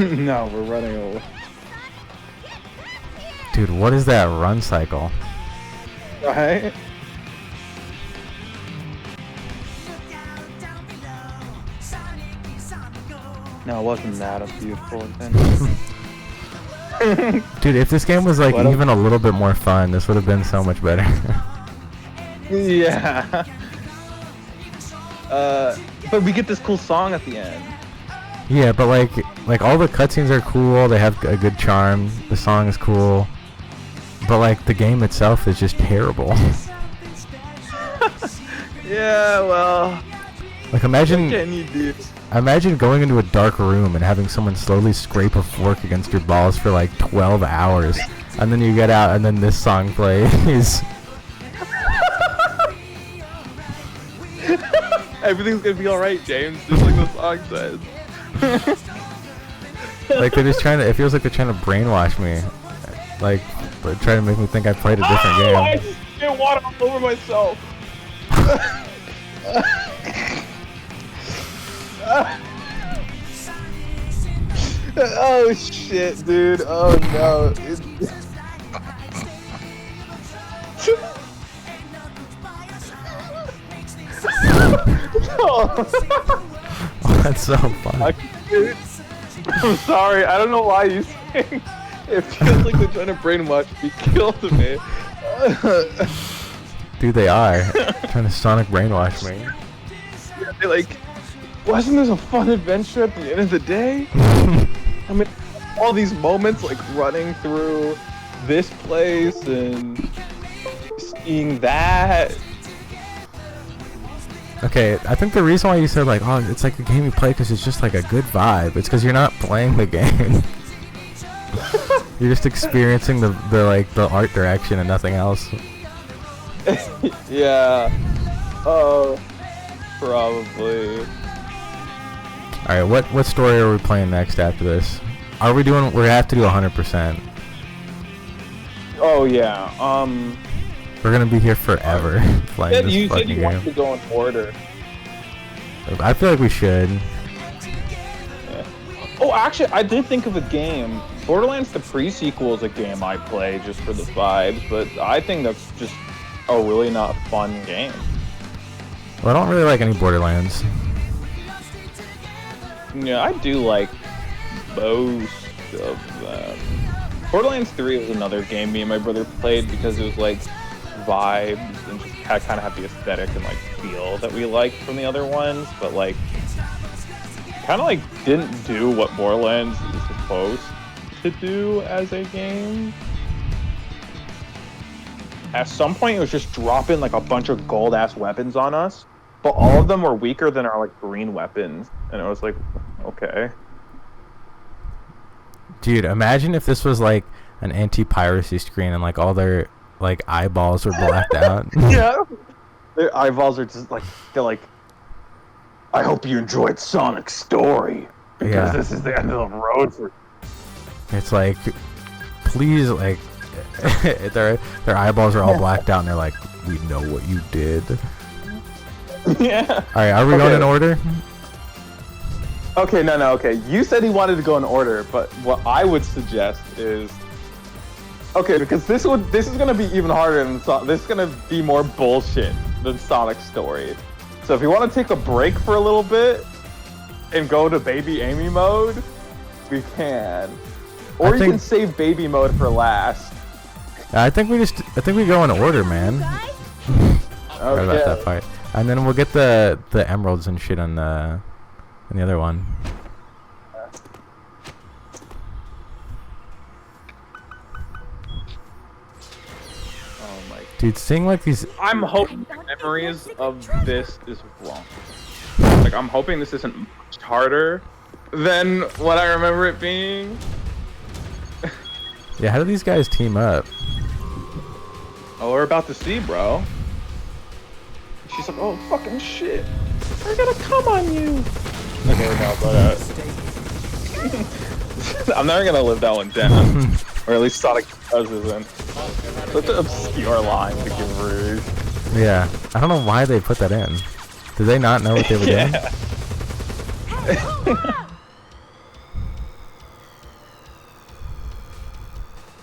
No, we're running away. Dude, what is that run cycle? Right? No, it wasn't that a beautiful adventure. Dude, if this game was like even a little bit more fun, this would have been so much better. Yeah. But we get this cool song at the end. Yeah, but like all the cutscenes are cool. They have a good charm. The song is cool, but like the game itself is just terrible. Yeah, well. Like What can you do? imagine going into a dark room and having someone slowly scrape a fork against your balls for like 12 hours, and then you get out and then this song plays. Everything's gonna be alright, James, just like the song says. Like they're just trying to. It feels like they're trying to brainwash me, like they're trying to make me think I played a different game. I just get water all over myself. Oh shit, dude. Oh no. Oh, that's so funny. I'm sorry. I don't know why you saying it feels like they're trying to brainwash me. Killed me. Dude, they are trying to sonic brainwash me. Yeah, they're like, wasn't this a fun adventure at the end of the day? I mean, all these moments like running through this place and seeing that. Okay, I think the reason why you said like, oh, it's like a game you play because it's just like a good vibe. It's because you're not playing the game. You're just experiencing the art direction and nothing else. Yeah. Oh, probably. All right, what story are we playing next after this? Are we doing? We have to do 100%. Oh yeah. We're gonna be here forever playing this You said fucking you game. wanted to go in order. I feel like we should. Yeah. Oh, actually, I did think of a game. Borderlands the pre-sequel is a game I play just for the vibes, but I think that's just a really not fun game. Well, I don't really like any Borderlands. Yeah, I do like most of them. Borderlands 3 was another game me and my brother played because it was like vibes and just kind of had the aesthetic and like feel that we liked from the other ones, but like kind of like didn't do what Borderlands is supposed to do as a game. At some point, it was just dropping like a bunch of gold ass weapons on us, but all of them were weaker than our like green weapons, and it was like, okay. Dude, imagine if this was like an anti-piracy screen and like all their like eyeballs were blacked out. Yeah. Their eyeballs are just like, they're like, I hope you enjoyed Sonic's story. Because this is the end of the road for. It's like, please, like, their eyeballs are all blacked out and they're like, we know what you did. Yeah. Alright, are we going in order? Okay, no, okay. You said he wanted to go in order, but what I would suggest is, okay, because this is gonna be even harder than this is gonna be more bullshit than Sonic's story. So if you want to take a break for a little bit and go to Baby Amy mode, we can, or you can save Baby mode for last. I think we go in order, man. Sorry about that fight, and then we'll get the emeralds and shit on the other one. Dude, seeing like these... I'm hoping memories of this is wrong. Like, I'm hoping this isn't much harder than what I remember it being. Yeah, how do these guys team up? Oh, we're about to see, bro. She's like, oh, fucking shit. I gotta come on you. Okay, no, but, I'm never gonna live that one down. Or at least Sonic isn't. Such an obscure line to give Rouge. Yeah, I don't know why they put that in. Did they not know what they were doing?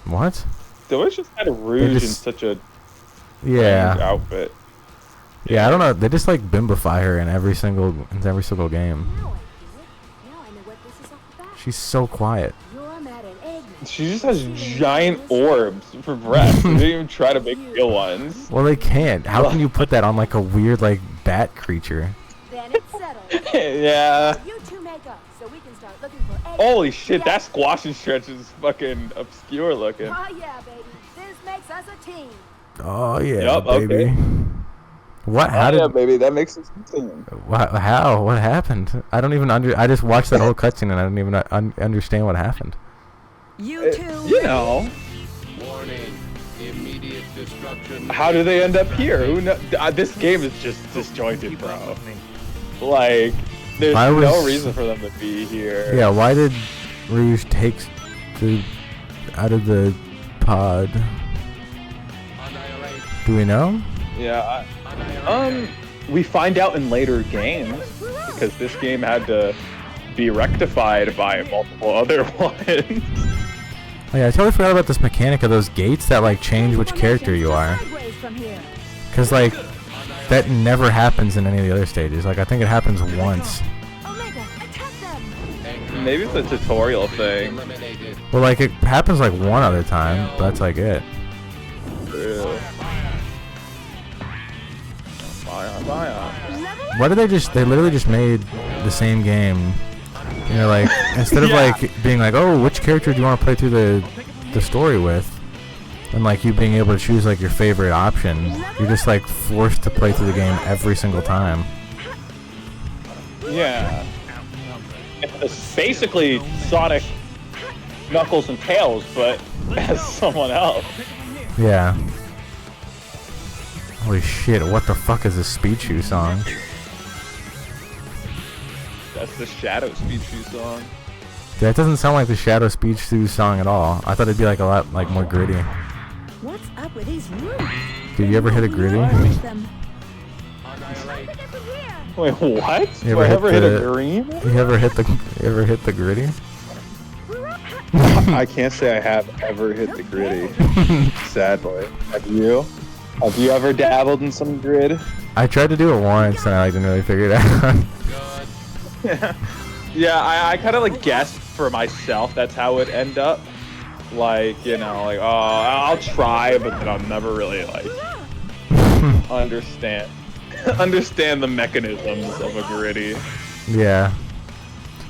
What? They always just had a Rouge in just- such a Yeah. strange outfit. Yeah, I don't know. They just like bimbify her in every single game. Now I get it. Now I know what this is off the bat. She's so quiet. You're mad at Eggman. She just has giant orbs for breath. They didn't even try to make real ones. Well, they can't. How can you put that on like a weird like bat creature? Then it's settled. Yeah. You two make up so we can start looking for Eggman. Holy shit, that squash and stretch is fucking obscure looking. Oh yeah, baby. This makes us a team. Oh yeah, Yup, baby. okay. What? How did? baby, that makes sense. How? What happened? I don't even I just watched that whole cutscene and I didn't even understand what happened. You two. You know, Warning, immediate destruction. how do they end up here? Who know? This game is just disjointed, bro. Like, there's I no was- reason for them to be here. Yeah. Why did Rouge take the out of the pod? Annihilate. Do we know? Yeah. Annihilate. We find out in later games because this game had to be rectified by multiple other ones. Oh, yeah, I totally forgot about this mechanic of those gates that like change which character you are. Sideways from here. Cause like that never happens in any of the other stages. Like I think it happens once. Omega, attack them. Maybe it's a tutorial thing. Eliminated. Well, like it happens like one other time. But that's like it. True. Fire. Level up. Why did they just? They literally just made the same game. You know, like instead of Yeah. like being like, oh, which character do you want to play through the story with, and like you being able to choose like your favorite option, you're just like forced to play through the game every single time. Yeah. It's basically Sonic, Knuckles, and Tails, but as someone else. Yeah. Holy shit! What the fuck is this Speed Shoe song? That's the Shadow Speed Shoe song. That doesn't sound like the Shadow Speed Shoe song at all. I thought it'd be like a lot like more gritty. What's up with these rooms? Did you ever hit a gritty? Annihilate. Wait, what? You Do I ever ever hit hit a the- green? You ever hit the gritty? I can't say I have ever hit the gritty. Sadly. Have you? Have you ever dabbled in some grid? I tried to do it once and I like, didn't really figure it out. Good. Yeah, I kind of like guessed for myself that's how it end up. Like, you know, like, oh, I'll try, but then I'll never really like understand the mechanisms of a gritty. Yeah.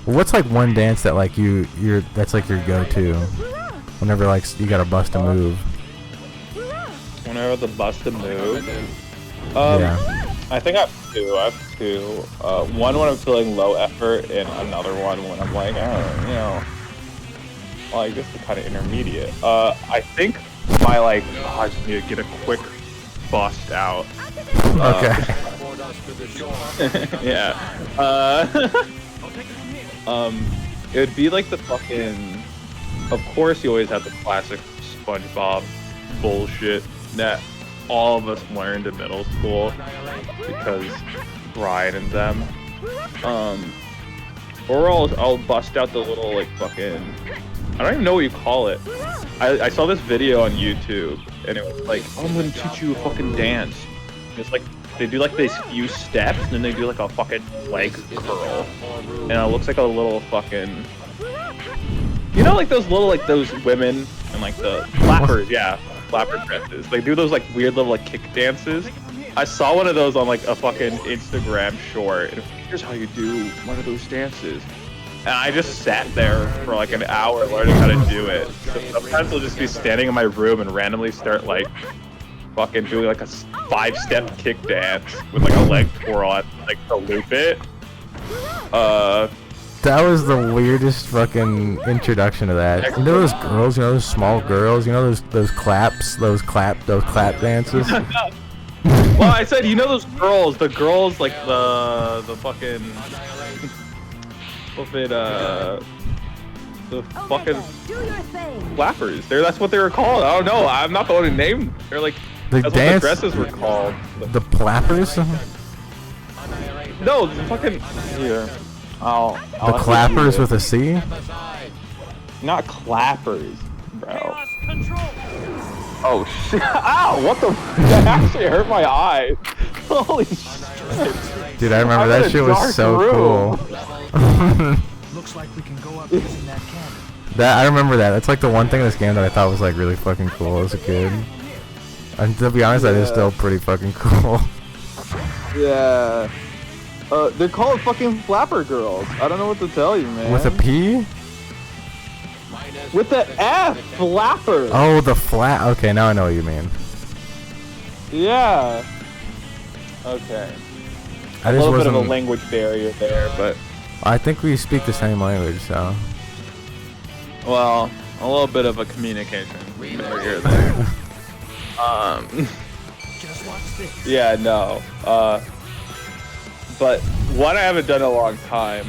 What's like one dance that like you're that's like your go-to whenever like you gotta bust a move? Whenever the bust a move. Yeah. I think I have two. One when I'm feeling low effort, and another one when I'm like, oh, you know, like this is kind of intermediate. I think my like, oh, I just need to get a quick bust out. Okay. Board us to the shore. Yeah. It would be like the fucking. Of course, you always have the classic SpongeBob bullshit that all of us learned in middle school because Brian and them. Or I'll bust out the little like fucking. I don't even know what you call it. I saw this video on YouTube and it was like, oh, I'm gonna teach you a fucking dance. And it's like they do like these few steps and then they do like a fucking leg curl. And it looks like a little fucking. You know, like those little like those women and like the flappers, yeah, flapper dresses. They do those like weird little like kick dances. I saw one of those on like a fucking Instagram short. And here's how you do one of those dances. And I just sat there for like an hour learning how to do it. So sometimes I'll just be standing in my room and randomly start like fucking doing like a 5-step kick dance with like a leg twirl at like to loop it. That was the weirdest fucking introduction to that. You know those girls, you know those small girls, you know those clap dances. Well, I said, you know those girls, the girls like the fucking the fucking Omega, do your thing. flappers. That's what they were called. I don't know. I'm not the one who named them. They're like The that's dance, what the dresses were called. the plappers, the No, the fucking here. I'll have to clappers do with it. a C. Not clappers. Bro. Oh shit! Ow! What the? That actually hurt my eye. Holy shit! Dude, I remember I'm in that a shit was dark so room. cool. Looks like we can go up using that cannon. That I remember that. That's like the one thing in this game that I thought was like really fucking cool as a kid. And to be honest, that is Yeah. still pretty fucking cool. Yeah. They're called fucking flapper girls. I don't know what to tell you, man. With a P? With the F, flapper. Oh, the flat. Okay, now I know what you mean. Yeah. Okay. I A just little bit of a wasn't. language barrier there, but I think we speak the same language, so. well, a little bit of a communication barrier there. Just watch this. Yeah, no. But one I haven't done in a long time,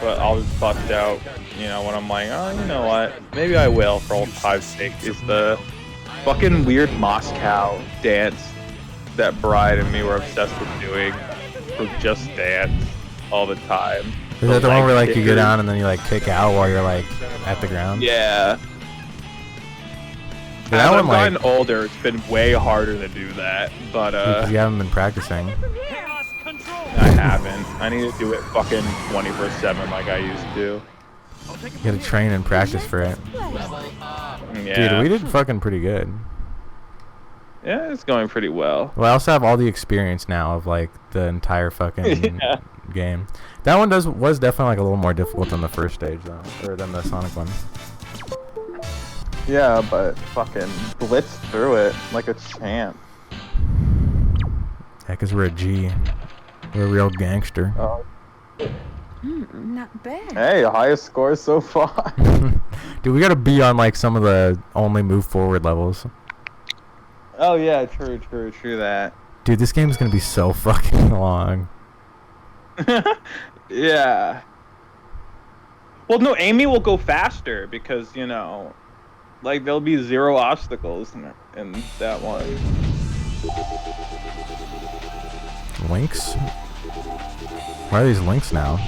but I was fucked out, you know, when I'm like, oh, you know what? Maybe I will for old time's sake, is the fucking weird Moscow dance that Bride and me were obsessed with doing for Just Dance all the time. Is that the one where like you kickers. get down and then you like kick out while you're like at the ground? Yeah. Dude, that As one I've like gotten older, it's been way harder to do that, but because you haven't been practicing. I haven't. I need to do it fucking 24/7 like I used to. You gotta train and practice for it. Yeah. Dude, we did fucking pretty good. Yeah, it's going pretty well. Well, I also have all the experience now of like the entire fucking Yeah. game. That one was definitely like a little more difficult than the first stage though, or than the Sonic one. Yeah, but fucking blitzed through it like a champ. Yeah, 'cause we're a G. We're a real gangster. Oh. Not bad. Hey, highest score so far. Dude, we gotta be on like some of the only move forward levels. Oh yeah, true that. Dude, this game is gonna be so fucking long. Yeah. Well, no, Amy will go faster because, you know, like there'll be 0 obstacles in that one. Links? Why are these links now?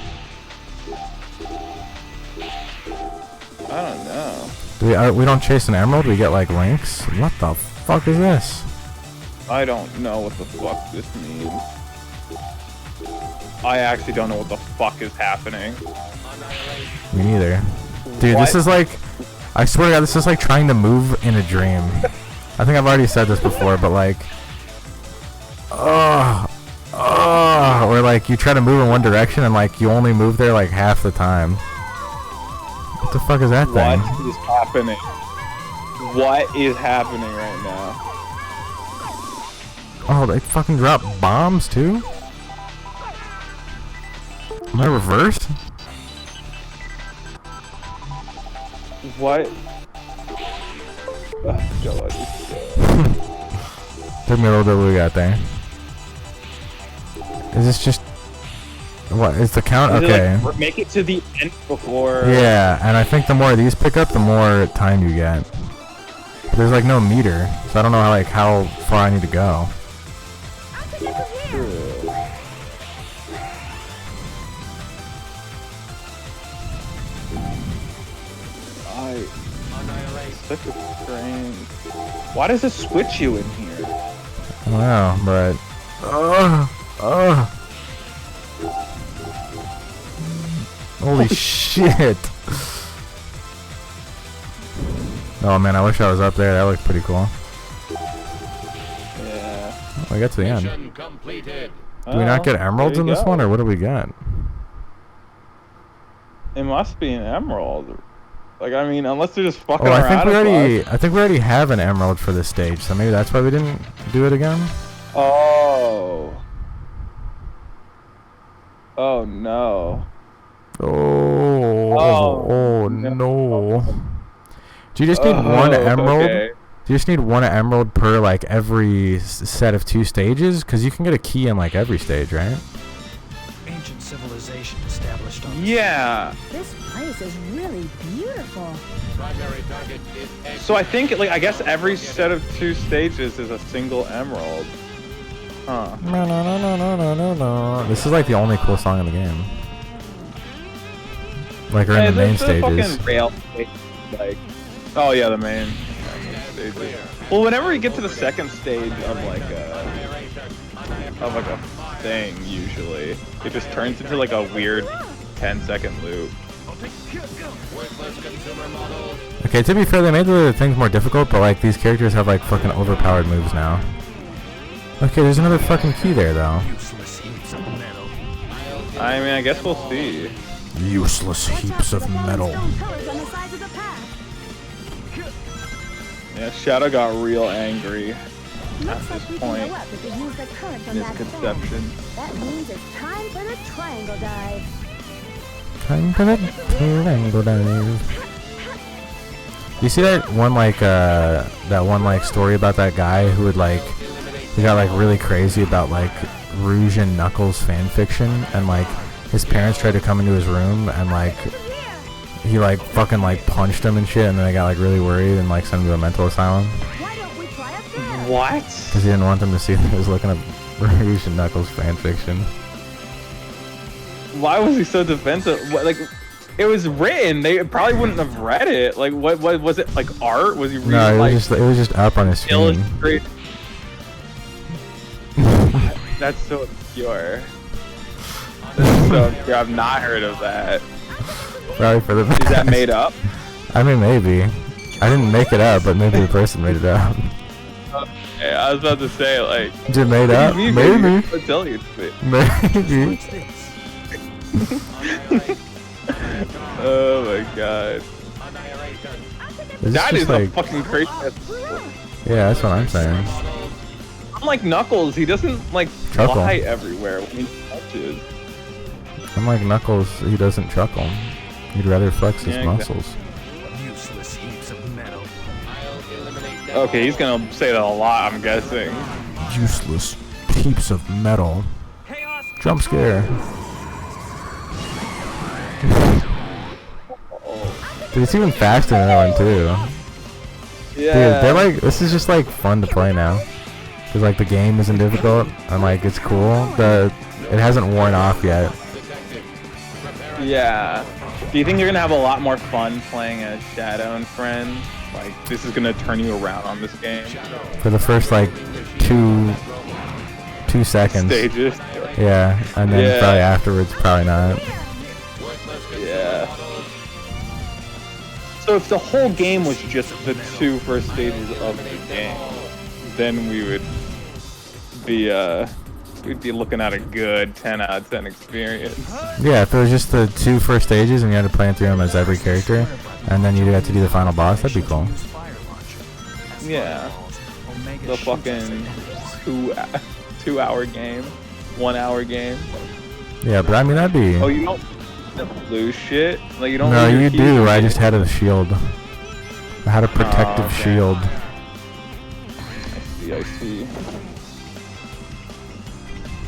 I don't know. We don't chase an emerald, we get like links? What the fuck is this? I don't know what the fuck this means. I actually don't know what the fuck is happening. Me neither. Dude, What? this is like, I swear to God, this is like trying to move in a dream. I think I've already said this before, but like, or like you try to move in one direction and like you only move there like half the time. What the fuck is that thing? What is happening? What is happening right now? Oh, they fucking drop bombs too? Am I reversed? What? Oh, God. Took me a little bit what we got there. Is this just... What, is the count? Is it Okay. like, make it to the end before... Yeah, and I think the more these pick up, the more time you get. But there's like no meter, so I don't know how far I need to go. Such a strange... Why does it switch you in here? I don't know, but... Holy shit! Oh man, I wish I was up there. That looked pretty cool. Yeah. Oh, we got to the end. Mission completed. Do we not get Well, emeralds there in you this go. one, or what do we got? It must be an emerald. Like, I mean, unless they're just fucking Oh, around. I think we already have an emerald for this stage, so maybe that's why we didn't do it again. Oh. Oh no. Oh no. Do you just need one emerald? Okay. Do you just need one emerald per like every set of 2 stages? Because you can get a key in like every stage, right? Ancient civilization established on Yeah. This place is really beautiful. Primary target is exit. So I think, like, I guess every set of 2 stages is a single emerald. Huh. No, no, no, no, no, no, no, no. This is like the only cool song in the game. Like, or in the main there's a stages. fucking rail station, like, Oh yeah, the main stages. Well, whenever you get to the second stage of like a thing, usually it just turns into like a weird 10-second loop. Okay, to be fair, they made the things more difficult, but like these characters have like fucking overpowered moves now. Okay, there's another fucking key there though. Useless heaps of metal. I mean, I guess we'll see. Useless heaps of metal. Stone pillars on the sides of the path. Yeah, Shadow got real angry Looks like this we point can go up if we use the current from in that his stone. conception. That means it's time for the triangle dive. Time for the triangle dive. You see that one story about that guy who would like he got like really crazy about like Rouge and Knuckles fan fiction, and like his parents tried to come into his room and like he like fucking like punched him and shit, and then they got like really worried and like sent him to a mental asylum Why don't we try up there? What? because he didn't want them to see that he was looking at Rouge and Knuckles fan fiction. Why was he so defensive? What, like, it was written. They probably wouldn't have read it. Like, what was it? Like art? Was he reading No, it like was just up on his screen. illustrate? That's so obscure. That's so obscure. I've not heard of that. Probably for the Is that made up? I mean, maybe. I didn't make it up, but maybe the person made it up. Hey, I was about to say, like, Is it made up? maybe. Maybe. I'll tell you. Maybe. What's this? Oh my god. Is That this is just like, a fucking crazy. yeah, that's what I'm saying. Unlike Knuckles, he doesn't like Chuckle. fly everywhere when he touches. Unlike Knuckles, he doesn't chuckle. He'd rather flex his Yeah, muscles. Useless heaps of metal. Okay, he's gonna say that a lot, I'm guessing. Useless heaps of metal. Chaos. Jump scare. Dude, it's even faster than that one too. Yeah. Dude, they're like, this is just like fun to play now. Cause like the game isn't difficult and like it's cool. It hasn't worn off yet. Yeah. Do you think you're gonna have a lot more fun playing as Shadow and Friends? Like, this is gonna turn you around on this game? For the first like two seconds. Stages. Yeah, and then Yeah. probably afterwards, probably not. Yeah. So if the whole game was just the two first stages of the game, then we would be we'd be looking at a good 10 out of 10 experience. Yeah, if it was just the two first stages and you had to play through them as every character, and then you had to do the final boss, that'd be cool. Use fire launcher. Yeah. Omega The shoots fucking us. 2-hour game, 1 hour game. Yeah, but I mean that'd be. Oh, you don't lose shit? Like, you don't No, lose your you keys? do. I just had a shield. I had a protective okay. shield. I see.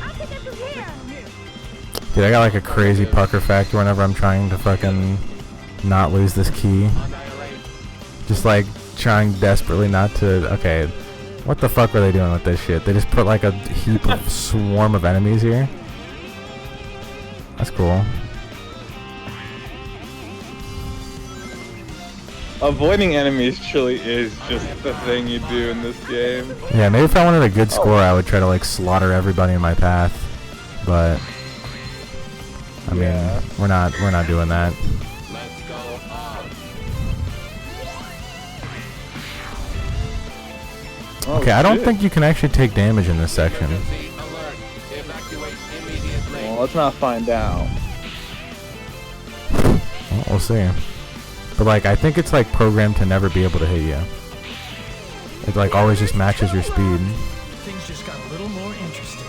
I'll pick up from here. Dude, I got like a crazy pucker factor whenever I'm trying to fucking not lose this key. Just like trying desperately not to. Okay, what the fuck were they doing with this shit? They just put like a heap of swarm of enemies here. That's cool. Avoiding enemies truly is just the thing you do in this game. Yeah, maybe if I wanted a good score, I would try to like slaughter everybody in my path. But I mean, Yeah. we're not doing that. Let's go on. Oh, Okay, I don't shit. think you can actually take damage in this section. Emergency alert. Evacuate immediately. Well, let's not find out. Well, we'll see. But like, I think it's like programmed to never be able to hit you. It like always just matches your speed. Things just got a little more interesting.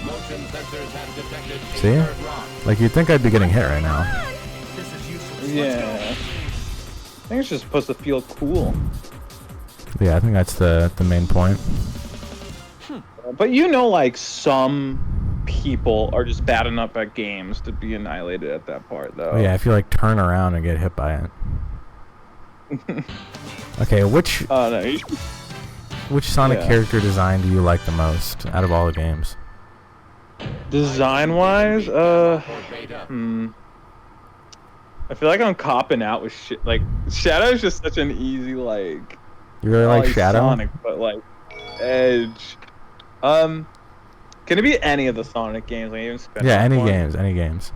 Motion sensors have detected See? inert rock. Like you'd think I'd be getting hit right now. This is useless. Yeah. I think it's just supposed to feel cool. Yeah, I think that's the main point. But you know, like, some people are just bad enough at games to be annihilated at that part, though. Yeah, if you like turn around and get hit by it. Okay, which Oh, no. You should... Sonic Yeah. character design do you like the most out of all the games? Design-wise, Beta. I feel like I'm copping out with shit. Like Shadow's just such an easy like. You really like he's Shadow? Sonic, but like Edge. Can it be any of the Sonic games? Like even spin Yeah, off any one? games, any games.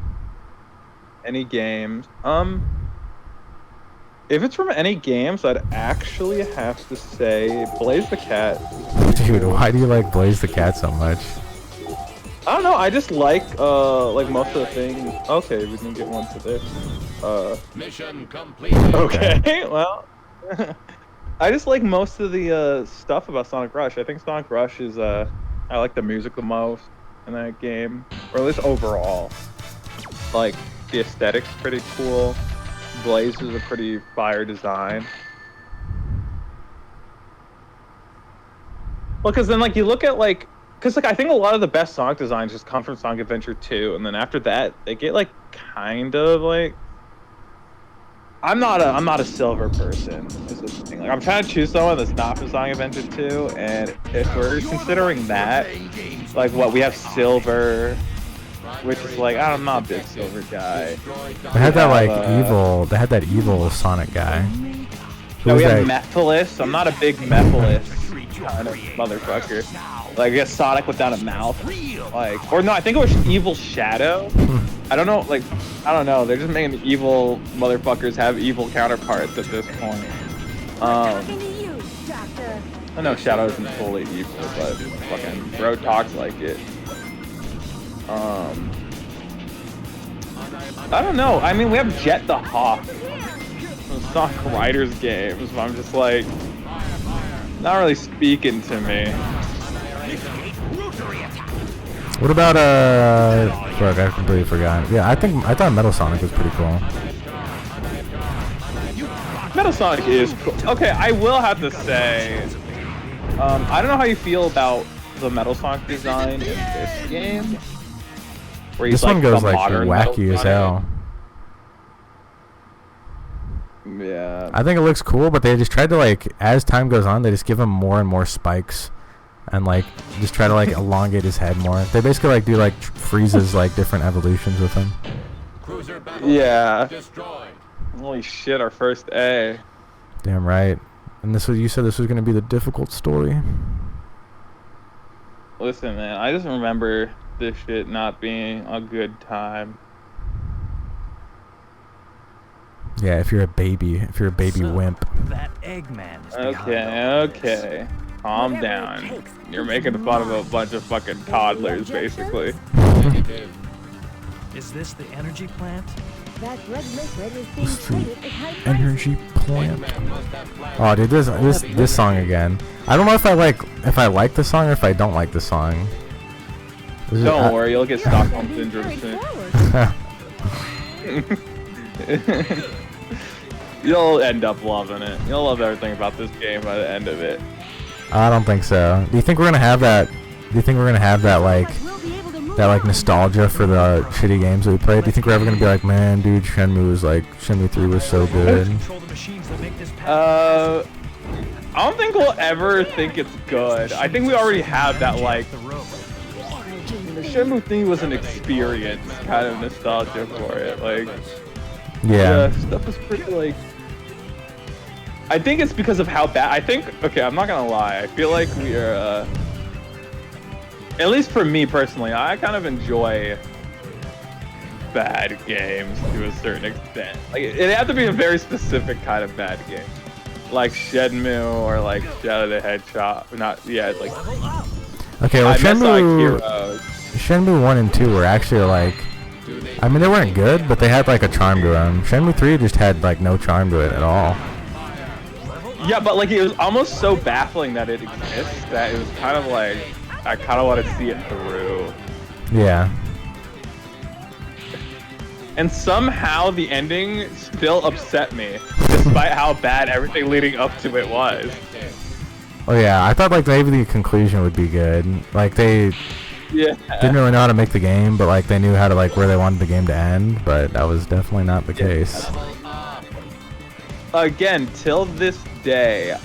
Any games. If it's from any games, I'd actually have to say Blaze the Cat. Dude, why do you like Blaze the Cat so much? I don't know. I just like most of the things. Okay, we can get one for this. Mission completed. Okay, well, I just like most of the stuff about Sonic Rush. I think Sonic Rush is I like the music the most in that game, or at least overall. Like the aesthetic's pretty cool. Blaze is a pretty fire design. Well, because then like you look at like, because like I think a lot of the best Sonic designs just come from Sonic Adventure 2, and then after that they get like kind of like. I'm not a silver person. Is the thing. Like I'm trying to choose someone that's not from Sonic Adventure 2, and if we're considering that, like what we have silver, which is like I'm not a big silver guy. They had that like have, evil. They had that evil Sonic guy. Who No, was we have that? Mephiles. I'm not a big Mephiles kind of motherfucker. Like I guess Sonic without a mouth. Like, or no, I think it was Evil Shadow. I don't know. Like, I don't know. They're just making evil motherfuckers have evil counterparts at this point. Talking to you, Doctor. I know Shadow isn't fully evil, but fucking bro talks like it. I don't know. I mean, we have Jet the Hawk from Sonic Riders games, but I'm just like not really speaking to me. What about fuck, I completely forgot. Yeah, I thought Metal Sonic was pretty cool. Metal Sonic is cool. Okay, I will have to say, I don't know how you feel about the Metal Sonic design in this game. Where he's This one goes the like modern Metal wacky as Sonic. hell. Yeah. I think it looks cool, but they just tried to like, as time goes on, they just give him more and more spikes, and like just try to like elongate his head more. They basically like do like Frieza's like different evolutions with him. Cruiser battle Yeah. destroyed. Holy shit, our first A. Damn right. And this was, you said this was gonna be the difficult story. Listen, man, I just remember this shit not being a good time. Yeah, if you're a baby wimp. That Eggman is behind all Okay. Calm down. You're making fun of a bunch of fucking toddlers, basically. Negative. Is this the energy plant? That red liquid is being What's the traded at high prices. energy plant? Eggman must have planned. Oh, dude, this song again. I don't know if I like the song or if I don't like the song. This is- Don't worry, you'll get Stockholm I'm being Syndrome carried soon. forward. You'll end up loving it. You'll love everything about this game by the end of it. I don't think so. Do you think we're gonna have that? Do you think we're gonna have that like We'll be able to move that like on. nostalgia for the shitty games that we played? Do you think we're ever gonna be like, man, dude, Shenmue 3 was so good? Control the machines that make this path. I don't think we'll ever think it's good. I think we already have that like the rope. the Shenmue thing was an experience kind of nostalgia for it. Like Yeah. stuff was pretty like. I think it's because of how bad. I think okay, I'm not gonna lie. I feel like we are. At least for me personally, I kind of enjoy bad games to a certain extent. Like it had to be a very specific kind of bad game, like Shenmue or like Shadow the Hedgehog. Not like Okay, well, I miss Sonic Shenmue Heroes. 1 and 2 were actually like, I mean, they weren't good, but they had like a charm to them. Shenmue 3 just had like no charm to it at all. Yeah, but like it was almost so baffling that it exists that it was kind of like I kind of want to see it through. Yeah. And somehow the ending still upset me, despite how bad everything leading up to it was. Oh yeah, I thought like maybe the conclusion would be good. Like they Yeah. didn't really know how to make the game, but like they knew how to like where they wanted the game to end. But that was definitely not the case. Again, till this day,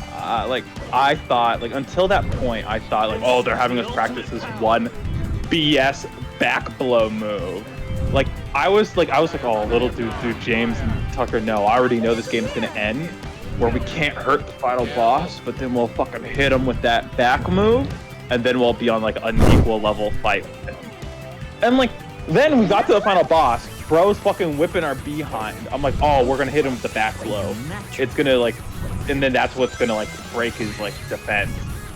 like I thought, like until that point, I thought like, oh, they're having us practice this one BS back blow move. Like I was like, oh, little do James and Tucker know. I already know this game is gonna end, where we can't hurt the final boss, but then we'll fucking hit him with that back move, and then we'll be on like an equal level fight with him. And like, then we got to the final boss. Bro's fucking whipping our behind. I'm like, oh, we're gonna hit him with the back blow. It's gonna like, and then that's what's gonna like break his like defense.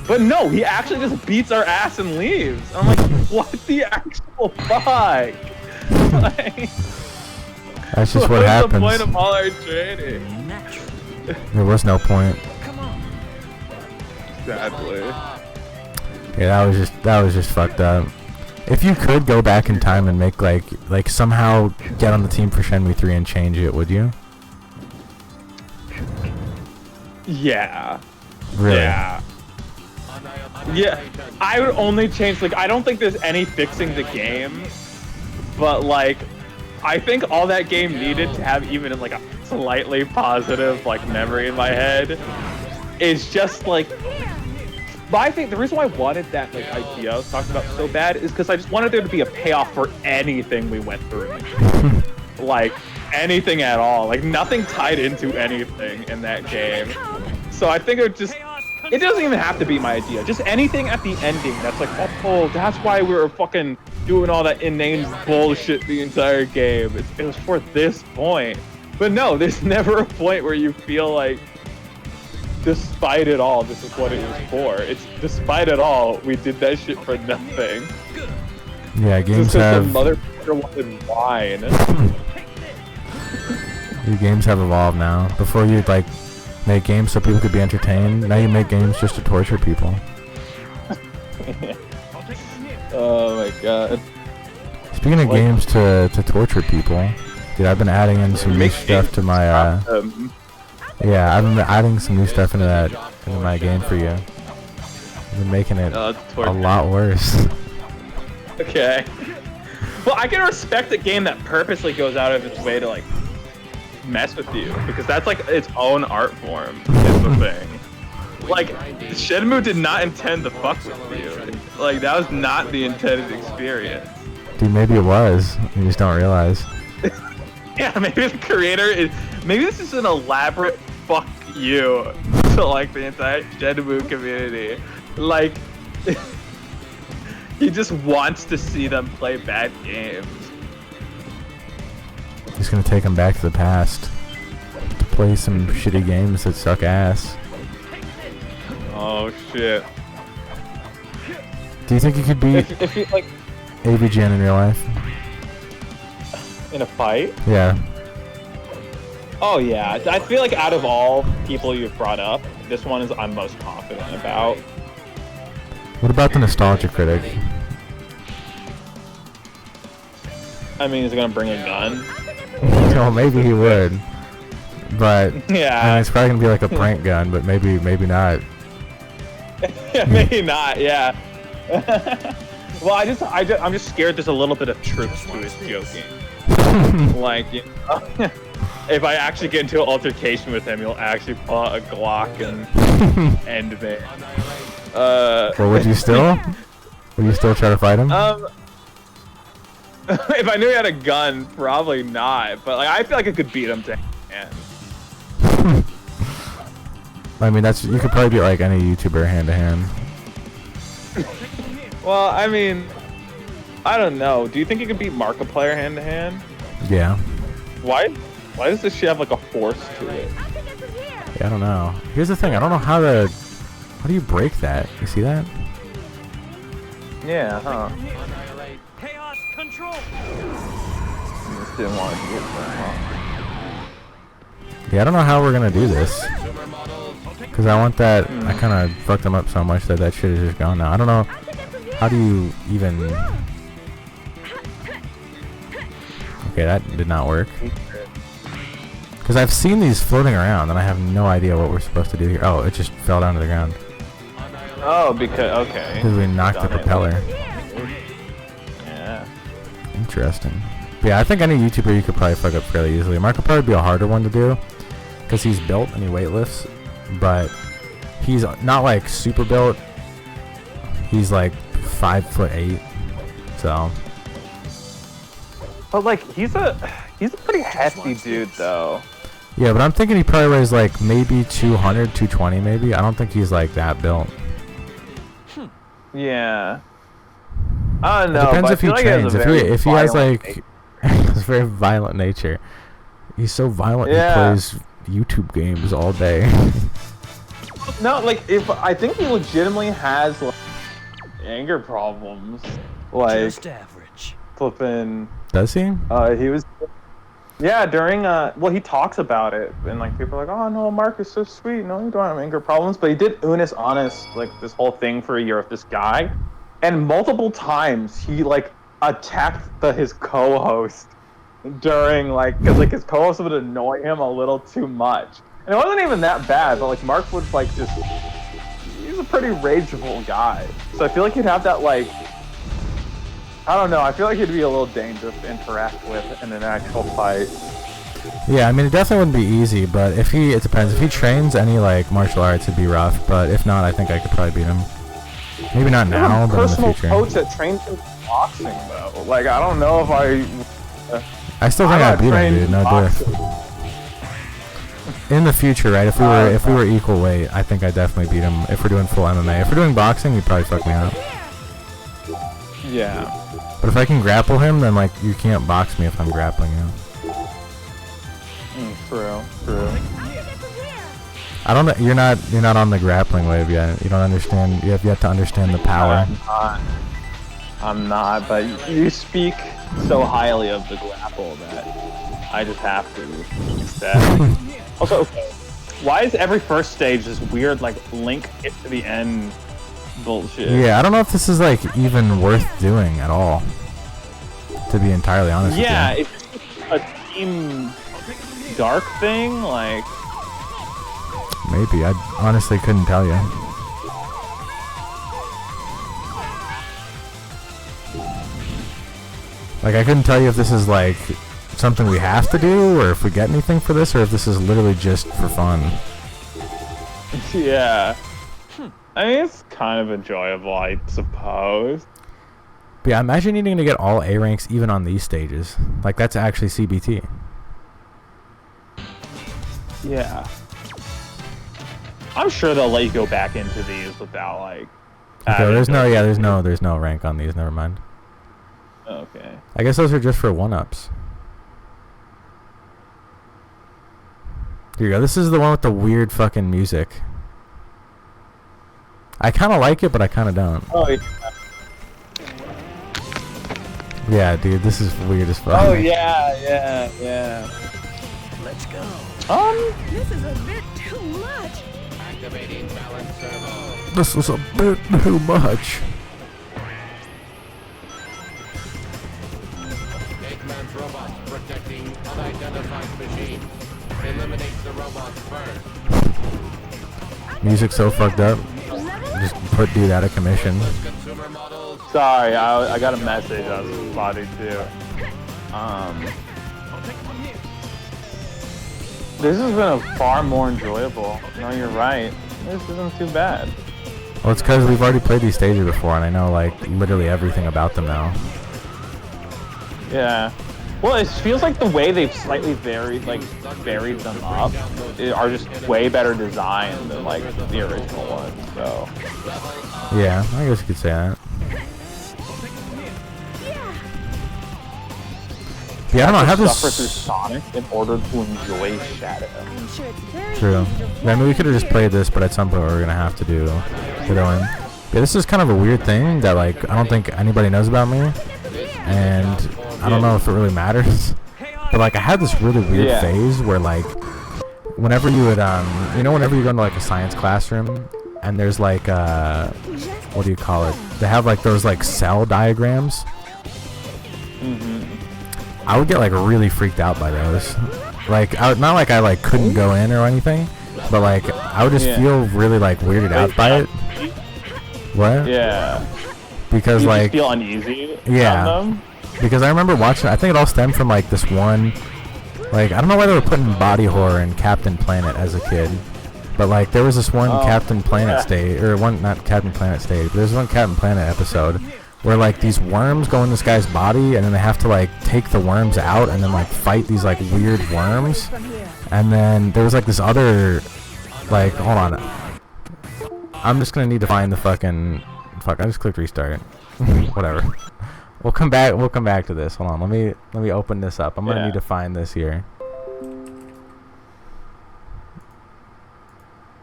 But no, he actually just beats our ass and leaves. I'm like, what the actual fuck? Like, That's just what what's happens. the point of all our training? There was no point. Sadly. Yeah, that was just fucked up. If you could go back in time and make like somehow get on the team for Shenmue 3 and change it, would you? Yeah. Really? Yeah. Yeah. I would only change, like, I don't think there's any fixing the game, but like, I think all that game needed to have even like a slightly positive like memory in my head is just like, but I think the reason why I wanted that like idea I was talking about so bad is because I just wanted there to be a payoff for anything we went through. Like anything at all, like nothing tied into anything in that game. So I think it doesn't even have to be my idea. Just anything at the ending that's like, oh, that's why we were fucking doing all that inane bullshit the entire game. It was for this point. But no, there's never a point where you feel like, despite it all, this is what it was for. It's despite it all, we did that shit for nothing. Yeah, games Just 'cause have the motherfucker wanted wine. your games have evolved now. Before you'd like make games so people could be entertained. Now you make games just to torture people. Oh my god. Speaking of games to torture people, dude, I've been adding in some new Make stuff to my yeah, I've been adding some new stuff into my game for you. I've been making it a lot worse. Okay. Well, I can respect a game that purposely goes out of its way to like mess with you, because that's like its own art form. Is the thing. Like, Shenmue did not intend to fuck with you. Like, that was not the intended experience. Dude, maybe it was. You just don't realize. Yeah, maybe the creator is. Maybe this is an elaborate fuck you to like the entire Shenmue community. Like, he just wants to see them play bad games. He's gonna take them back to the past to play some shitty games that suck ass. Oh shit. Do you think you could beat If you like AVGN in real life? in a fight? Yeah. Oh yeah, I feel like out of all people you've brought up, this one is I'm most confident about. What about the Nostalgia Critic? I mean, he's gonna bring a gun. Well, maybe he would. But Yeah. I mean, it's probably gonna be like a prank gun, but maybe not. Yeah, maybe not. Yeah. Well, I'm just scared. There's a little bit of truth to his joking. Like, you know, if I actually get into an altercation with him, he'll actually pull out a Glock and end me. Well, would you still? Would you still try to fight him? If I knew he had a gun, probably not. But like, I feel like I could beat him to hand. I mean, you could probably beat like any YouTuber hand to hand. Well, I mean, I don't know. Do you think you could beat Markiplier hand to hand? Yeah. Why does this shit have like a force to it? Yeah, I don't know. Here's the thing. I don't know how do you break that? You see that? Yeah, huh? Chaos control. Just didn't want to do it for him. Yeah, I don't know how we're gonna do this. Cause I want that. I kind of fucked them up so much that shit is just gone now. I don't know. How do you even? Okay, that did not work. Cause I've seen these floating around and I have no idea what we're supposed to do here. Oh, it just fell down to the ground. Oh, because okay. Because we knocked the propeller. Yeah. Interesting. But yeah, I think any YouTuber you could probably fuck up fairly easily. Markiplier would be a harder one to do, because he's built and he weightlifts, but he's not like super built. He's like 5'8", so. But like, he's a pretty hefty dude though. Yeah, but I'm thinking he probably weighs like maybe 200, 220 maybe. I don't think he's like that built. Yeah. I don't know. It depends but if he I feel like has trains. a very If he has violent like a very violent nature. He's so violent Yeah. he plays YouTube games all day. No, like if I think he legitimately has like anger problems. Like Just average. flipping. Does he? He was. Yeah, during well, he talks about it, and like people are like, "Oh no, Mark is so sweet. No, you don't have anger problems." But he did Unis Honest, like this whole thing for a year with this guy, and multiple times he like attacked his co-host during like because like his co-host would annoy him a little too much, and it wasn't even that bad. But like Mark would like just he's a pretty rageable guy, so I feel like he'd have that like. I don't know. I feel like he'd be a little dangerous to interact with in an actual fight. Yeah, I mean, it definitely wouldn't be easy, but it depends. If he trains any like martial arts, it'd be rough. But if not, I think I could probably beat him. Maybe not now, but in the Personal future. coach that trains in boxing though. Like I don't know if I still think I'd beat him, dude. No diff. In the future, right? If we were equal weight, I think I'd definitely beat him. If we're doing full MMA, if we're doing boxing, he'd probably fuck me up. Yeah. But if I can grapple him, then like you can't box me if I'm grappling him. True. I don't. You're not on the grappling wave yet. You don't understand. You have yet to understand the power. I'm not. But you speak so highly of the grapple that I just have to use that. Also, okay, why is every first stage this weird like link it to the end bullshit? Yeah, I don't know if this is like even worth doing at all. To be entirely honest. Yeah, with it's a Team Dark thing, like. you. Maybe. I honestly couldn't tell you. Like I couldn't tell you if this is like something we have to do, or if we get anything for this, or if this is literally just for fun. Yeah. I mean, it's kind of enjoyable, I suppose. But yeah, imagine needing to get all A ranks even on these stages. Like that's actually CBT. Yeah. I'm sure they'll let you go back into these without like. Okay, there's no rank on these. Never mind. Okay. I guess those are just for 1-ups. Here you go. This is the one with the weird fucking music. I kind of like it, but I kind of don't. Oh yeah. Yeah, dude, this is weird as fuck. Oh yeah. Let's go. This is a bit too much. Activating balance servo. This is a bit too much. Eggman's robots protecting unidentified machine. Eliminate the robots first. Music's so fucked up. Just put dude out of commission. Consumer models. Sorry, I got a message I was spotted too. This has been far more enjoyable. No, you're right. This isn't too bad. Well, it's because we've already played these stages before, and I know like literally everything about them now. Yeah. Well, it feels like the way they've slightly varied them up are just way better designed than like the original ones. So. Yeah, I guess you could say that. Yeah, I don't know. I have Suffer this. through Sonic in order to enjoy Shadow. I'm sure it's very True. easy to I mean, we could have just played this, but at some point we're gonna have to do heroin. Yeah, this is kind of a weird thing that like I don't think anybody knows about me, and I don't know if it really matters. But like I had this really weird Yeah. phase where like whenever you would whenever you go into like a science classroom and there's like what do you call it? They have like those like cell diagrams. I would get like really freaked out by those. Like not like I like couldn't go in or anything, but like I would just Yeah. feel really like weirded out by it. What? Yeah. Because You like just feel uneasy. Yeah. around them? because I remember watching. I think it all stemmed from like this one. Like I don't know why they were putting body horror in Captain Planet as a kid, but like there was this one Oh, Captain Planet yeah. stage, or one not Captain Planet stage, but there's one Captain Planet episode where like these worms go in this guy's body, and then they have to like take the worms out and then like fight these like weird worms. And then there was like this other, like, hold on, I'm just gonna need to find the fucking, fuck, I just clicked restart. Whatever. We'll come back to this. Hold on, let me open this up. I'm gonna need to find this here.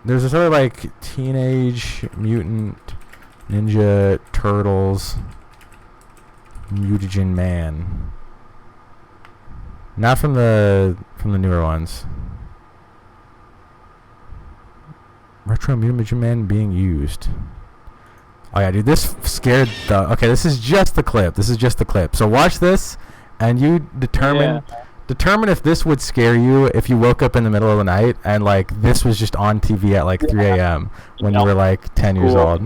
There's this other like Teenage Mutant Ninja Turtles Mutagen Man. Not from the newer ones. Retro Mutagen Man being used. Oh yeah, dude, this scared the... Okay, this is just the clip. This is just the clip. So watch this, and you determine if this would scare you if you woke up in the middle of the night and like this was just on TV at like 3 a.m. when you were like 10 years old.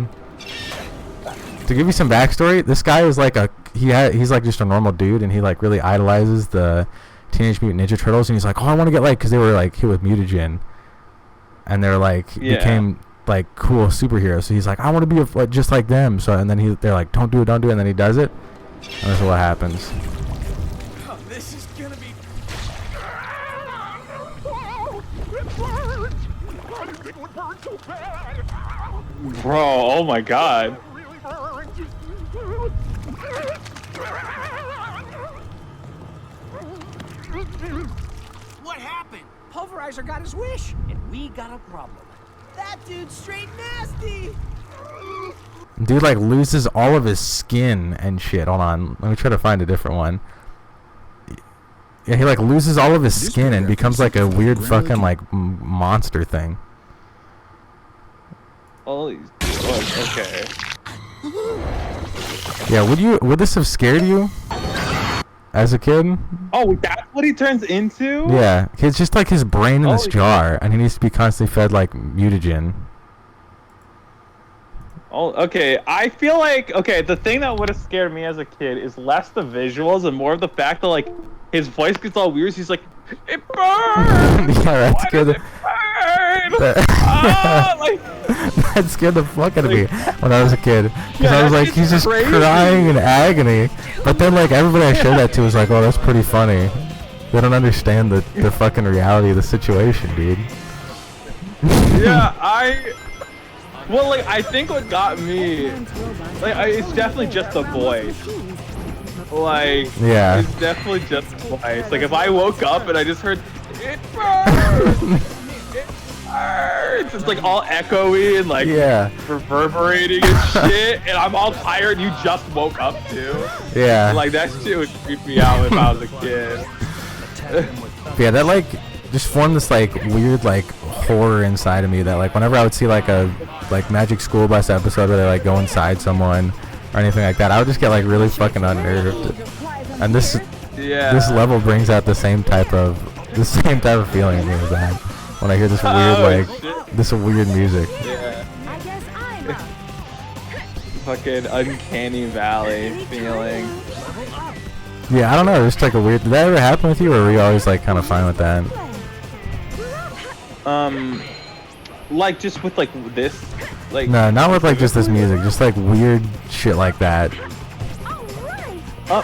To give you some backstory, this guy is like he's like just a normal dude, and he like really idolizes the Teenage Mutant Ninja Turtles, and he's like, oh, I want to get like, because they were like hit with mutagen, and they're like became like cool superheroes. So he's like, I want to be just like them. So and then they're like, don't do it, and then he does it, and this is what happens. Oh, this is gonna be. Bro, oh my god. What happened? Pulverizer got his wish, and we got a problem. That dude's straight nasty. Dude like loses all of his skin and shit. Hold on, let me try to find a different one. Yeah, he like loses all of his skin and becomes like a weird fucking like monster thing. Holy okay. Yeah, would this have scared you as a kid? Oh, that's what he turns into? Yeah, it's just like his brain in this jar, and he needs to be constantly fed like mutagen. Oh, okay. I feel like, okay, the thing that would have scared me as a kid is less the visuals and more of the fact that like his voice gets all weird. So he's like, it burns. Yeah, that scared the. Like, that scared the fuck out of me when I was a kid, because Yeah, I was that's like, he's just crazy. crying in agony. But then like everybody I showed that to was like, oh, that's pretty funny. They don't understand the fucking reality of the situation, dude. yeah, well, like, I think what got me, like, it's definitely just the voice. Like, Yeah. it's definitely just the voice. Like, if I woke up and I just heard, it burns, it burns, it's like all echoey and like Yeah. reverberating and shit, and I'm all tired. You just woke up too. Yeah. Like, that shit would creep me out if I was a kid. Yeah, that like just formed this like weird like horror inside of me that like whenever I would see like a like Magic School Bus episode where they like go inside someone or anything like that, I would just get like really fucking unnerved. And this level brings out the same type of feeling in me as that when I hear this weird this weird music. Yeah. I guess I'm up. Fucking uncanny valley feeling. Yeah, I don't know, just like a weird. Did that ever happen with you, or were you always like kind of fine with that? Like just with like this, like No, not with like just this music, just like weird shit like that.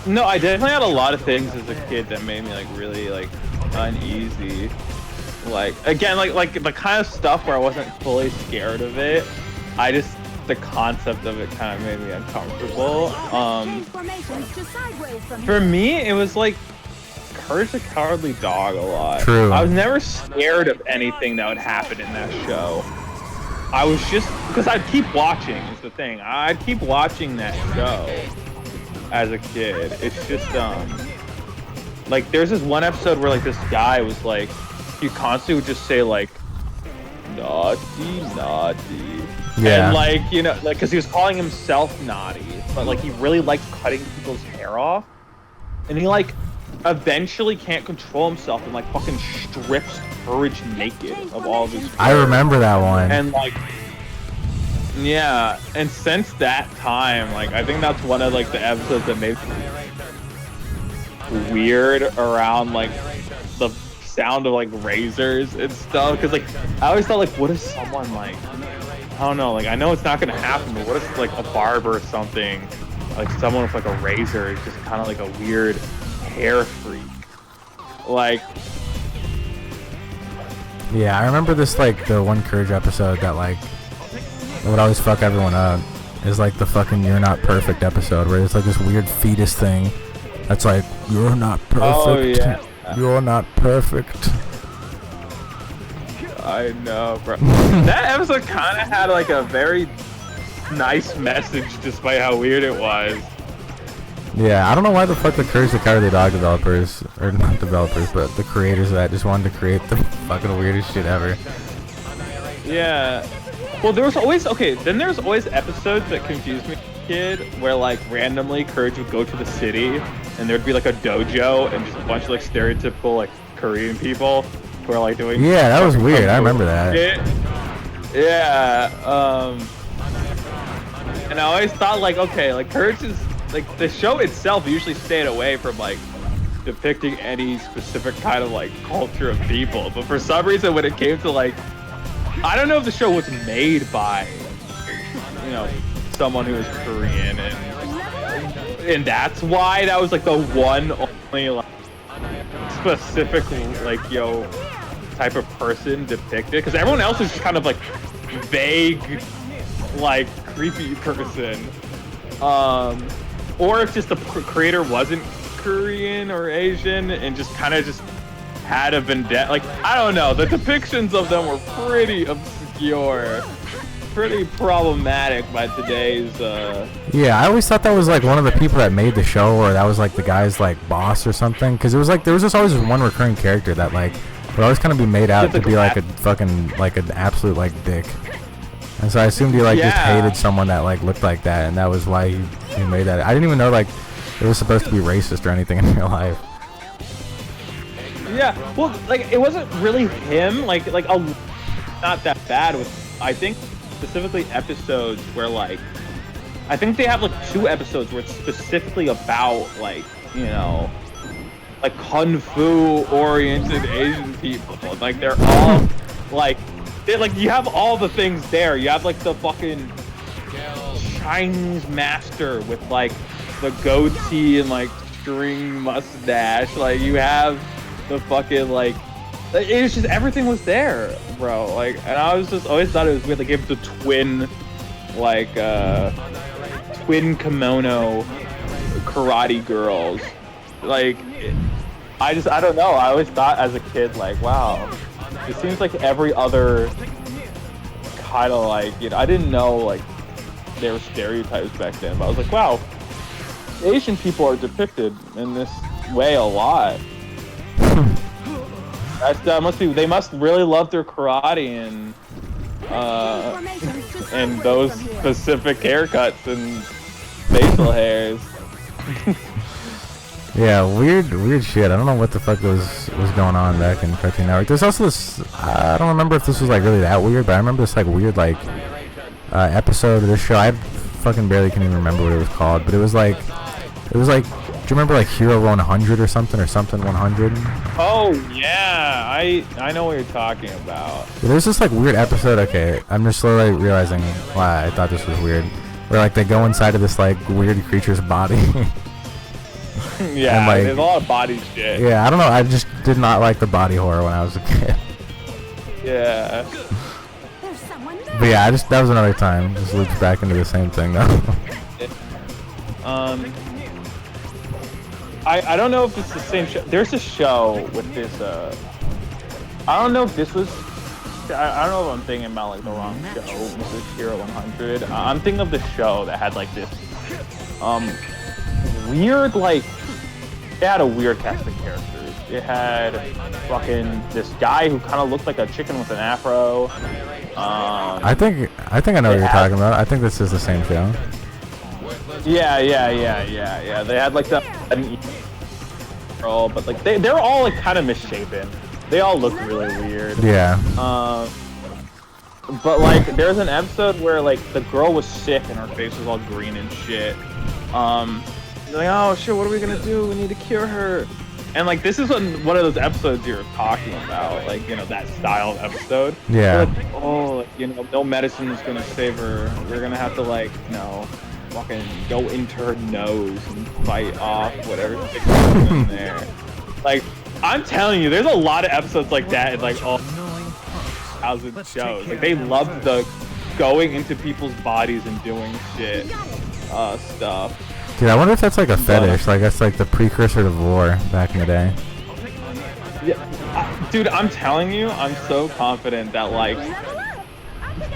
no, I definitely had a lot of things as a kid that made me like really like uneasy. Like again, like the kind of stuff where I wasn't fully scared of it. The concept of it kind of made me uncomfortable. For me, it was like Courage the Cowardly Dog a lot. True. I was never scared of anything that would happen in that show. I was just, because I'd keep watching is the thing. I'd keep watching that show as a kid. It's just like there's this one episode where like this guy was like, he constantly would just say like naughty, naughty. Yeah. And like, you know, like, cause he was calling himself naughty, but like he really liked cutting people's hair off. And he like eventually can't control himself and like fucking strips Courage naked of all of his clothes. I remember that one. And like, yeah, and since that time, like, I think that's one of like the episodes that made me weird around like the sound of like razors and stuff. Cause like, I always thought like, what if someone like, I don't know, like I know it's not gonna happen, but what if like a barber or something like someone with like a razor is just kind of like a weird hair freak. Like, Yeah, I remember this like the one Courage episode that like would always fuck everyone up is like the fucking "You're Not Perfect" episode where it's like this weird fetus thing that's like "You're not perfect, oh yeah, you're not perfect." I know, bro. That episode kind of had like a very nice message, despite how weird it was. Yeah, I don't know why the fuck the Courage the Cowardly Dog developers, or not developers, but the creators of that just wanted to create the fucking weirdest shit ever. Yeah. Well, there was always then there's always episodes that confused me, kid, where like randomly Courage would go to the city and there'd be like a dojo and just a bunch of like stereotypical like Korean people who are like doing. Yeah, that was weird. I remember that. Yeah. And I always thought like, okay, like Courage is like the show itself usually stayed away from like depicting any specific kind of like culture of people, but for some reason when it came to like, I don't know if the show was made by, you know, someone who was Korean, and that's why that was like the one only like specific like type of person depicted, because everyone else is just kind of like vague, like creepy person, or if just the creator wasn't Korean or Asian and just kind of just had a vendetta. Like, I don't know, the depictions of them were pretty obscure, pretty problematic by today's Yeah, I always thought that was like one of the people that made the show, or that was like the guy's like boss or something, because it was like there was just always one recurring character that like would always kind of be made out to be like a fucking like an absolute like dick, and so I assumed he like just hated someone that like looked like that, and that was why he made that. I didn't even know like it was supposed to be racist or anything in real life. Yeah, well, like it wasn't really him. Like not that bad with, I think, specifically episodes where like, I think they have like 2 episodes where it's specifically about like, you know, like kung fu oriented Asian people. Like they're all like, you have all the things there. You have like the fucking Chinese master with like the goatee and like string mustache. Like you have the fucking like, it was just everything was there, bro. Like, and I was just always thought it was weird. They gave the twin, like twin kimono karate girls. Like, I don't know. I always thought as a kid, like, wow, it seems like every other kind of like, you know, I didn't know like there were stereotypes back then, but I was like, wow, Asian people are depicted in this way a lot. That must be. They must really love their karate and those specific haircuts and facial hairs. Yeah, weird shit. I don't know what the fuck was going on back in Cartoon Network. There's also this. I don't remember if this was like really that weird, but I remember this like weird like episode of this show. I fucking barely can even remember what it was called, but it was like. Do you remember like Hero 100 or something 100? Oh yeah, I know what you're talking about. Yeah, there's this like weird episode. Okay, I'm just slowly realizing why I thought this was weird. Where like they go inside of this like weird creature's body. Yeah, and, like, there's a lot of body shit. Yeah, I don't know. I just did not like the body horror when I was a kid. Yeah. There's someone there. But yeah, that was another time. Just loops back into the same thing though. I don't know if it's the same show. There's a show with this, I don't know if this was, I don't know if I'm thinking about like the wrong show, Mr. Hero 100. I'm thinking of the show that had like this, weird, like, it had a weird cast of characters. It had fucking this guy who kind of looked like a chicken with an afro. I think I know what you're talking about. I think this is the same show. Yeah. They had like the girl, but like they're all like kind of misshapen. They all look really weird. Yeah. But like there's an episode where like the girl was sick and her face was all green and shit. They're like, oh shit, what are we gonna do? We need to cure her. And like this is one of those episodes you're talking about, like, you know, that style of episode. Yeah. Like, oh, like, you know, no medicine is gonna save her. We're gonna have to like, you know, fucking go into her nose and fight off whatever sticks in there. Like, I'm telling you, there's a lot of episodes like that in like all thousand shows. Like, they love the going into people's bodies and doing shit stuff. Dude, I wonder if that's like a fetish. Like that's like the precursor to vor back in the day. Yeah, dude, I'm telling you, I'm so confident that like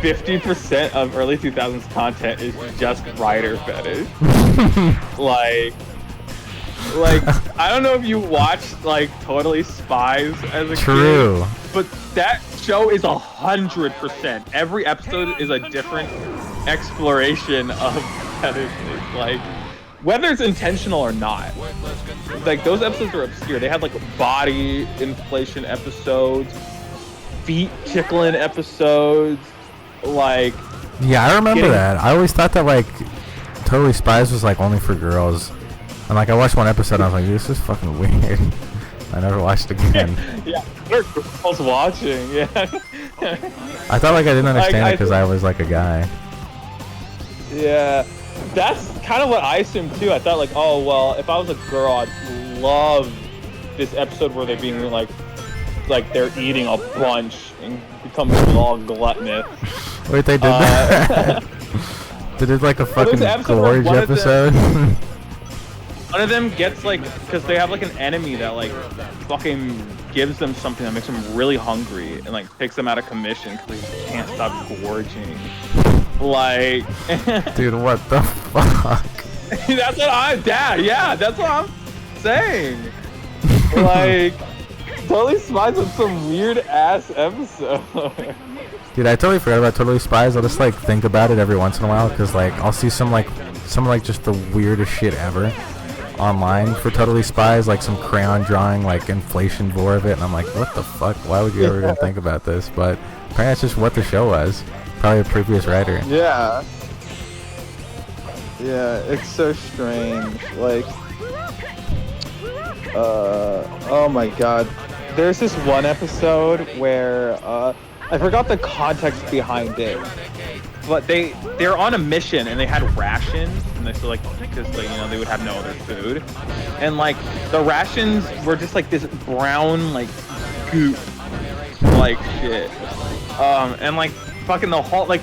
50% of early 2000s content is just rider fetish. like I don't know if you watched like Totally Spies as a True. kid, but that show is 100%. Every episode is a different exploration of fetishes, like whether it's intentional or not. Like those episodes are obscure. They had like body inflation episodes, feet tickling episodes, like. Yeah, I remember that. I always thought that like Totally Spies was like only for girls. And like I watched one episode and I was like, this is fucking weird. I never watched it again. Yeah, there are girls watching, yeah. I thought like I didn't understand it because I was like a guy. Yeah, that's kind of what I assumed too. I thought like, oh well, if I was a girl, I'd love this episode where they're being like they're eating a bunch and becoming all gluttonous. Wait, they did that? They did like a fucking gorge episode? One of them gets like, because they have like an enemy that like fucking gives them something that makes them really hungry and like takes them out of commission because they can't stop gorging. Like, dude, what the fuck? That's what that's what I'm saying. Like, Totally Spies with some weird ass episode. Dude, I totally forgot about Totally Spies. I'll just like think about it every once in a while because like I'll see some like just the weirdest shit ever online for Totally Spies, like some crayon drawing like inflation vor of it, and I'm like, what the fuck? Why would you ever even think about this? But apparently that's just what the show was. Probably a previous writer. Yeah, it's so strange. Like, oh my god, there's this one episode where I forgot the context behind it, but they're on a mission and they had rations, and they so like because they would have no other food, and like the rations were just like this brown like goop like shit, and like fucking the whole like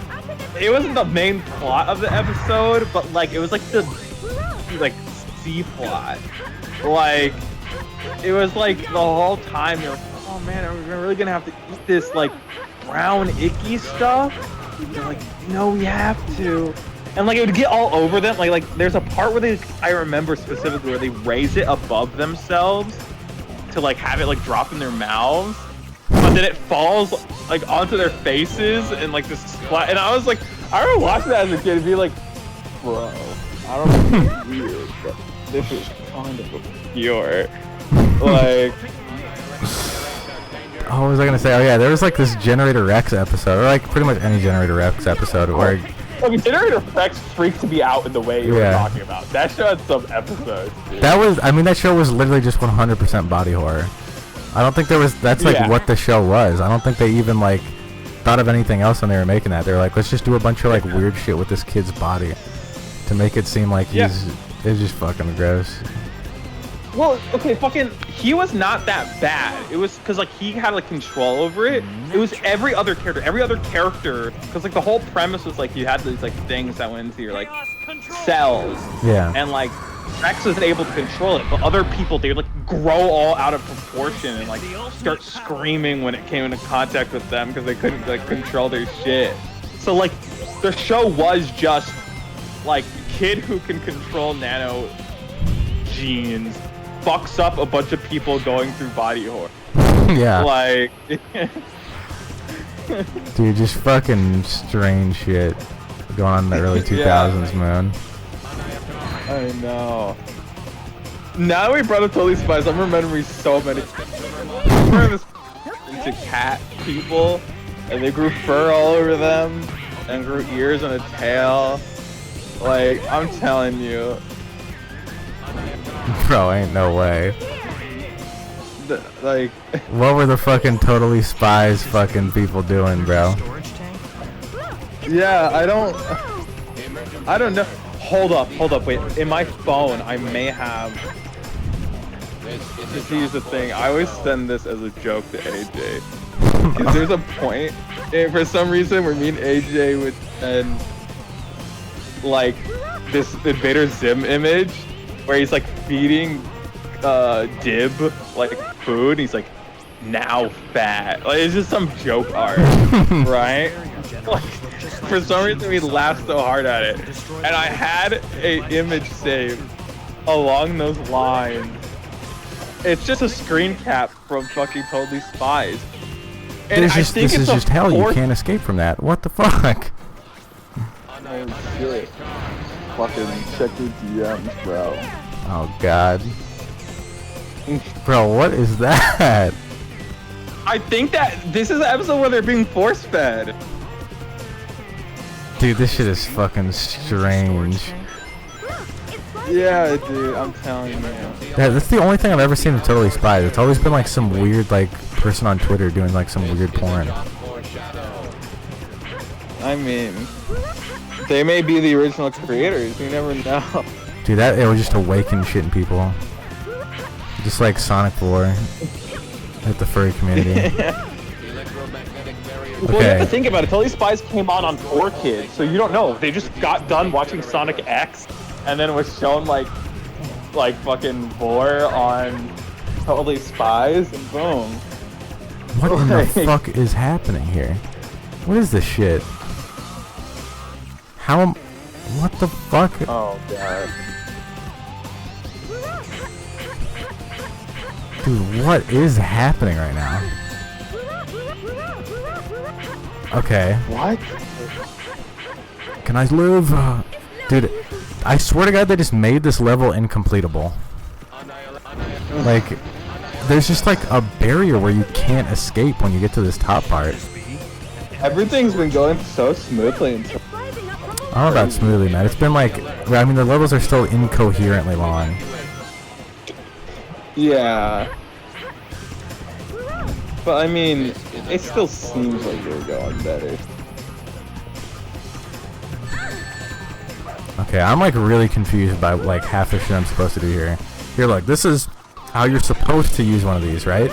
it wasn't the main plot of the episode, but like it was like the like C plot, like it was like the whole time you're like, oh man, are we really gonna have to eat this like brown icky stuff? They're like, no, we have to. And like it would get all over them. Like there's a part where I remember specifically where they raise it above themselves to like have it like drop in their mouths, but then it falls like onto their faces and like this splat. And I was like, I remember watching that as a kid and be like, bro, I don't know if it's weird, but this is kind of obscure. Like. Oh, what was I gonna say? Oh yeah, there was like this Generator Rex episode, or like pretty much any Generator Rex episode where. I mean, Generator Rex freaked to be out in the way you were talking about. That show had some episodes, dude. That show was literally just 100% body horror. I don't think that's like what the show was. I don't think they even like thought of anything else when they were making that. They were like, let's just do a bunch of like weird shit with this kid's body to make it seem like it's just fucking gross. Well, okay, he was not that bad. It was because like he had like control over it. It was every other character, because like the whole premise was like you had these like things that went into your like cells. Yeah. And like Rex was able to control it, but other people, they would like grow all out of proportion and like start screaming when it came into contact with them because they couldn't like control their shit. So like the show was just like kid who can control nano genes fucks up a bunch of people going through body horror. Yeah. Like, dude, just fucking strange shit going on in the early 2000s, man. I know. Now that we brought up Totally Spies, I'm remembering so many. I remember this into cat people, and they grew fur all over them, and grew ears and a tail. Like, I'm telling you. Bro, ain't no way. Like, what were the fucking Totally Spies fucking people doing, bro? Yeah, I don't know. hold up, wait. In my phone, I may have. Just here's the thing. I always send this as a joke to AJ. 'Cause there's a point, and for some reason, where me and AJ would send like this Invader Zim image, where he's like feeding Dib like food. He's like, now fat. Like it's just some joke art, right? Like for some reason we laughed so hard at it, and I had a image saved along those lines. It's just a screen cap from fucking Totally Spies. And This I is think this it's is a just hell. You fourth- can't escape from that. What the fuck? Oh, shit. Fucking check your DMs, bro. Oh god. Bro, what is that? I think that this is the episode where they're being force fed. Dude, this shit is fucking strange. Yeah, dude, I'm telling you. Yeah, that's the only thing I've ever seen of Totally Spies. It's always been like some weird like person on Twitter doing like some weird porn. I mean, they may be the original creators. You never know. Dude, that it would just awaken shit in people. Just like Sonic 4 at the furry community. Well, you have to Okay. think about it. Totally Spies came on 4Kids, so you don't know. They just got done watching Sonic X, and then it was shown like fucking Vor on Totally Spies, and boom. What in the Like- fuck is happening here? What is this shit? How am... What the fuck? Oh god. Dude, what is happening right now? Okay. What? Can I live? Dude, I swear to God they just made this level incompletable. Like, there's just like a barrier where you can't escape when you get to this top part. Everything's been going so smoothly until. I don't know about smoothly, man. It's been like, I mean, the levels are still incoherently long. Yeah. But I mean, it still seems like you're going better. Okay, I'm like really confused by like half the shit I'm supposed to do here. Here, look, this is how you're supposed to use one of these, right?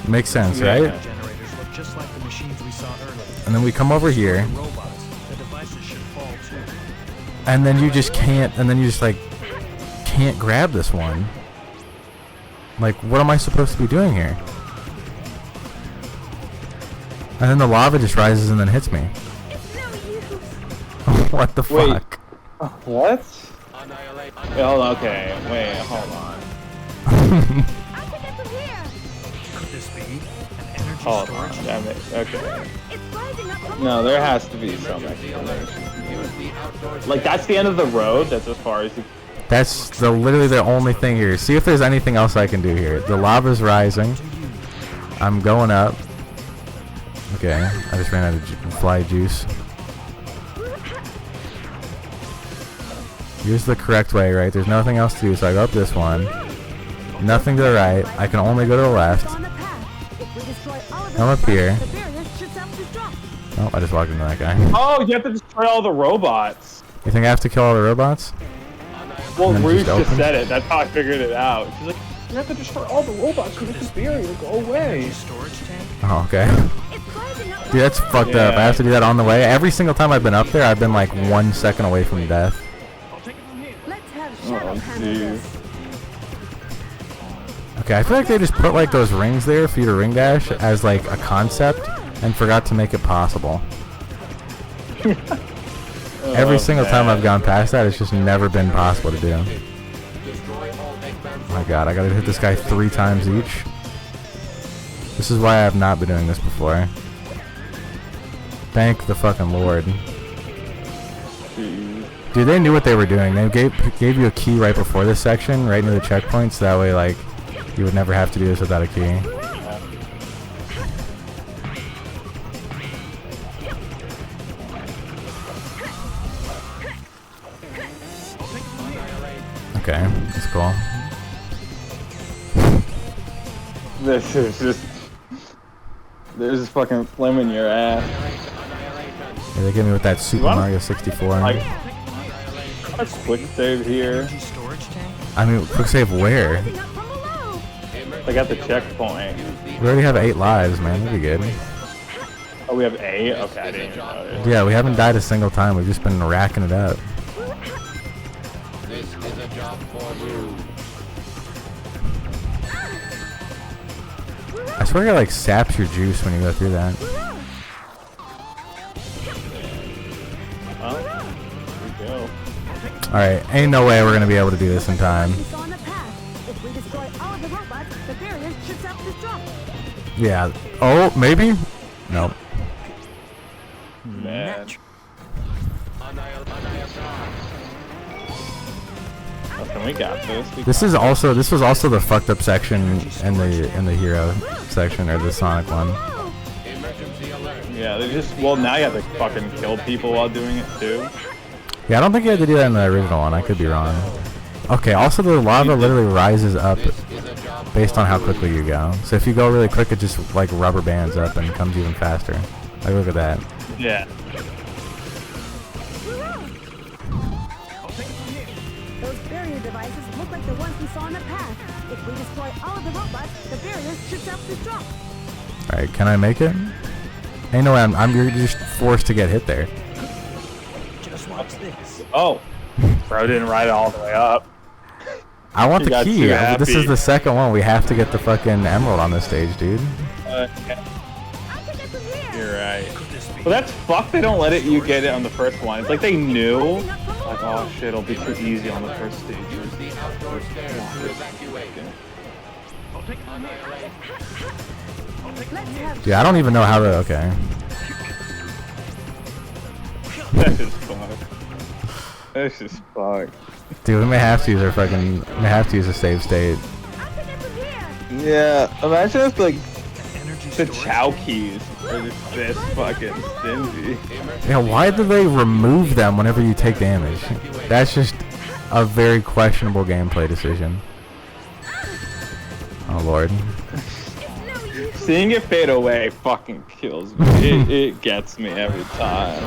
Makes sense, right? Yeah. Generators look just like the machines we saw earlier. And then we come over here, Robots. The devices should fall too. and then you just can't, and then you just like can't grab this one. Like, what am I supposed to be doing here? And then the lava just rises and then hits me. What the Wait. fuck? What? Oh, okay. Wait, hold on. Could this be an energy Hold storage? on. Damn it. Okay. No, there has to be some explanation. Like, that's the end of the road? That's as far as you. That's literally the only thing here. See if there's anything else I can do here. The lava's rising. I'm going up. Okay, I just ran out of fly juice. Here's the correct way, right? There's nothing else to do, so I go up this one. Nothing to the right. I can only go to the left. I'm up here. Oh, I just walked into that guy. Oh, you have to destroy all the robots. You think I have to kill all the robots? Well, And then Rouge just just open? said it. That's how I figured it out. She's like, you have to destroy all the robots to make this barrier go away. Storage tank? Oh, okay. Dude, that's fucked up. I have to do that on the way. Every single time I've been up there, I've been like 1 second away from death. Oh, jeez. Okay, I feel like they just put like those rings there for you to ring dash as like a concept and forgot to make it possible. Every single time I've gone past that, it's just never been possible to do. Oh my god, I gotta hit this guy 3 times each. This is why I have not been doing this before. Thank the fucking Lord. Dude, they knew what they were doing. They gave you a key right before this section, right near the checkpoint, so that way, like, you would never have to do this without a key. Okay, that's cool. This is just. There's this fucking phlegm in your ass. Yeah, they gave me with that Super wanna- Mario 64. Like, Let's quick save here. Energy storage tank? I mean, quick save where? Rising up from below. Like at the checkpoint. We already have 8 lives, man. That'd be good. Oh, we have 8? Okay, I didn't even know. Yeah, we haven't died a single time. We've just been racking it up. This is a job for you. I swear it like saps your juice when you go through that. Oh, here we go. Alright, ain't no way we're gonna be able to do this in time. We saw in the past. If we destroy all of the robots, the barrier should self-destruct. Yeah. Oh, maybe? Nope. Man. Listen, we got this. This was also the fucked up section in the hero section, or the Sonic one. Emergency alert. Yeah, they just, well, now you have to fucking kill people while doing it too. Yeah, I don't think you had to do that in the original one. I could be wrong. Okay, also the lava literally rises up based on how quickly you go. So if you go really quick, it just like rubber bands up and comes even faster. Like, look at that. Yeah. Those barrier devices look like the ones we saw in the past. If we destroy all of the robots, the barrier should self-destruct. Alright, can I make it? Ain't no way, you're just forced to get hit there. Just watch this. Oh. Bro didn't ride it all the way up. I want You the got key. too This is happy. the second one. We have to get the fucking emerald on this stage, dude. I can get from here. You're right. Could this be? Well, that's fucked. They don't let it you get it on the first one. It's like they knew. Like, oh shit, it'll be too easy on the first stage. Use the outdoor stairs to evacuate. Let's have Yeah, I don't even know how to. Okay. That's just fucked. That's just fucked. Dude, we may have to use our fucking. May have to use a save state. I can get from here. Yeah, imagine if like Energy the storage? Chow keys are just this fucking stingy. Yeah, why do they remove them whenever you take damage? That's just a very questionable gameplay decision. Oh lord. Seeing it fade away fucking kills me. It gets me every time.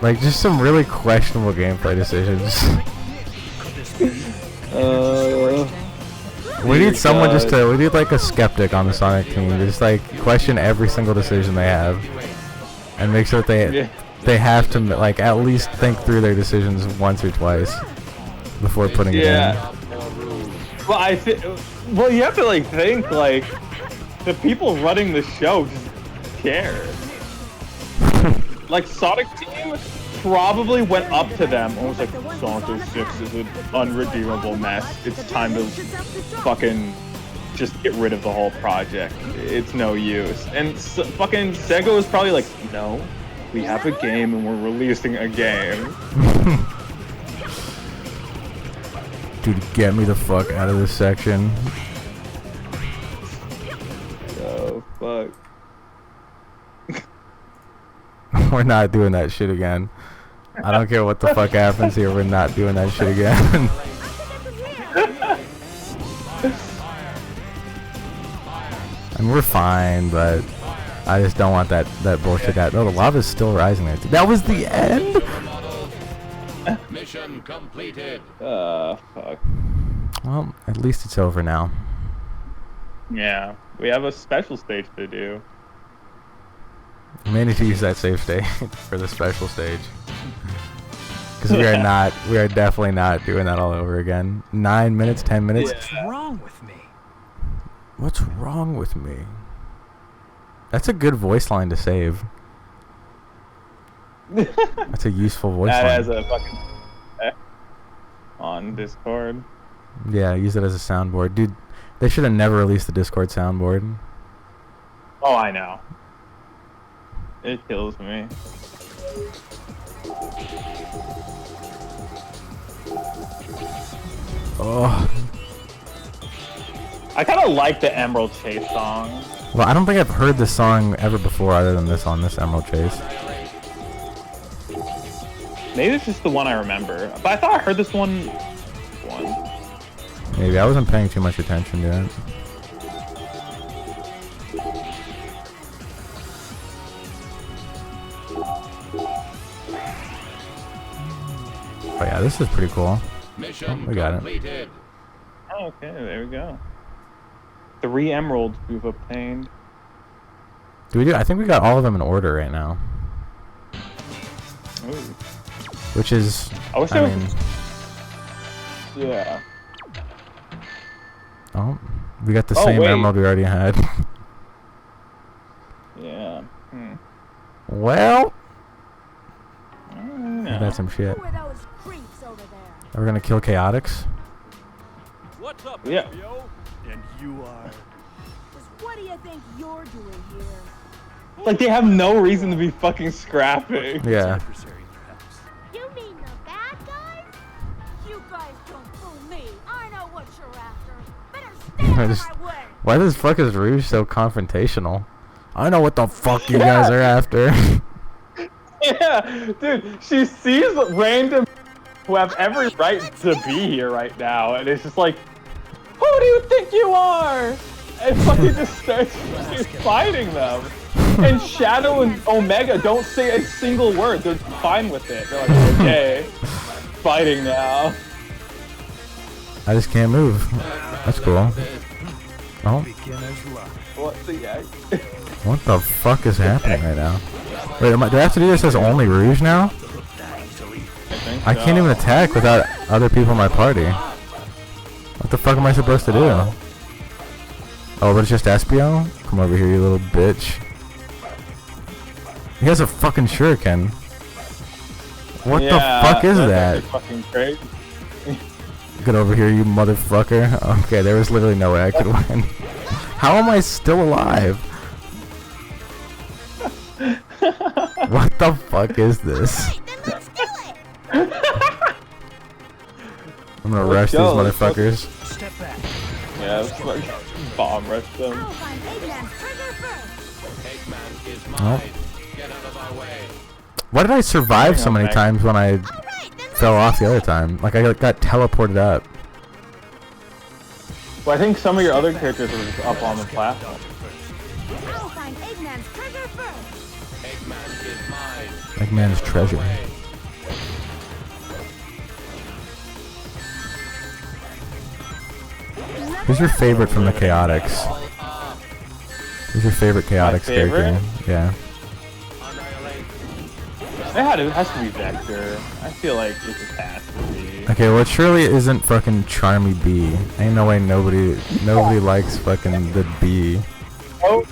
Like, just some really questionable gameplay decisions. Could this be? We need someone God. just to. We need like a skeptic on the Sonic team to just like question every single decision they have, and make sure that Yeah. they have to like at least think through their decisions once or twice before putting it in. Yeah. Well, well, you have to like think like the people running the show just care. Like Sonic Team probably went up to them and was like, Sonic 06 is an unredeemable mess. It's time to fucking just get rid of the whole project. It's no use. And fucking Sega was probably like, no, we have a game and we're releasing a game. Dude, get me the fuck out of this section. Oh fuck. We're not doing that shit again. I don't care what the fuck happens here. We're not doing that shit again. I mean, we're fine, but I just don't want that bullshit. No, the lava's still rising there. That was the end? Mission completed. Fuck. Well, at least it's over now. Yeah, we have a special stage to do. We may need to use that save state for the special stage. Because we are definitely not doing that all over again. 9 minutes, 10 minutes. Yeah. What's wrong with me? What's wrong with me? That's a good voice line to save. That's a useful voice That line. as a fucking on Discord. Yeah, use it as a soundboard. Dude, they should have never released the Discord soundboard. Oh, I know. It kills me. Oh. I kind of like the Emerald Chase song. Well, I don't think I've heard this song ever before other than this on this Emerald Chase. Maybe it's just the one I remember. But I thought I heard this one. Maybe I wasn't paying too much attention to it. Oh yeah, this is pretty cool. Mission we got it. completed. Oh, okay, there we go. 3 emeralds we've obtained. I think we got all of them in order right now. Ooh. Which is, I wish I there mean, was... Yeah. oh, we got the Oh, same wait. emerald we already had. Yeah. Well, Yeah. that's some shit. Who are those creeps over there? Are we gonna kill Chaotix? What's up, Yeah. HBO? And you are. Just what do you think you're doing here? Like, they have no reason to be fucking scrapping. Yeah. Adversary, perhaps. You mean the bad guys? You guys don't fool me. I know what you're after. Better stay out of just- my way. Why the fuck is Rouge so confrontational? I know what the fuck you guys are after. Yeah, dude, she sees random who have every right to be here right now, and it's just like, who do you think you are? And fucking just starts fighting them. And Shadow and Omega don't say a single word. They're fine with it. They're like, okay, fighting now. I just can't move. That's cool. Oh, Beginner's luck. What the heck? what the fuck is happening right now? Wait, do I have to do this as only Rouge now? I can't even attack without other people in my party. What the fuck am I supposed to do? Oh, but it's just Espio? Come over here, you little bitch. He has a fucking shuriken. What the fuck is that's that? actually fucking crazy. Get over here, you motherfucker. Okay, there was literally no way I could win. How am I still alive? What the fuck is this? I'm gonna rush these go, let's go. motherfuckers. Step back. Yeah, let's fucking bomb rush them. I'll find Eggman's trigger first. Eggman is mine. Oh. Get out of our way. Why did I survive so many Okay. times when I fell off the other time? Like I got teleported up. Well, I think some of your other characters were just up on the platform. I'll find Eggman's trigger first. Eggman is mine. Eggman's treasure. Way. Who's your favorite from the Chaotix? Who's your favorite Chaotix favorite? character? Yeah. Annihilate. It has to be Vector. I feel like it just has to be. Okay, well it surely isn't fucking Charmy B. Ain't no way nobody likes fucking the B. Oh,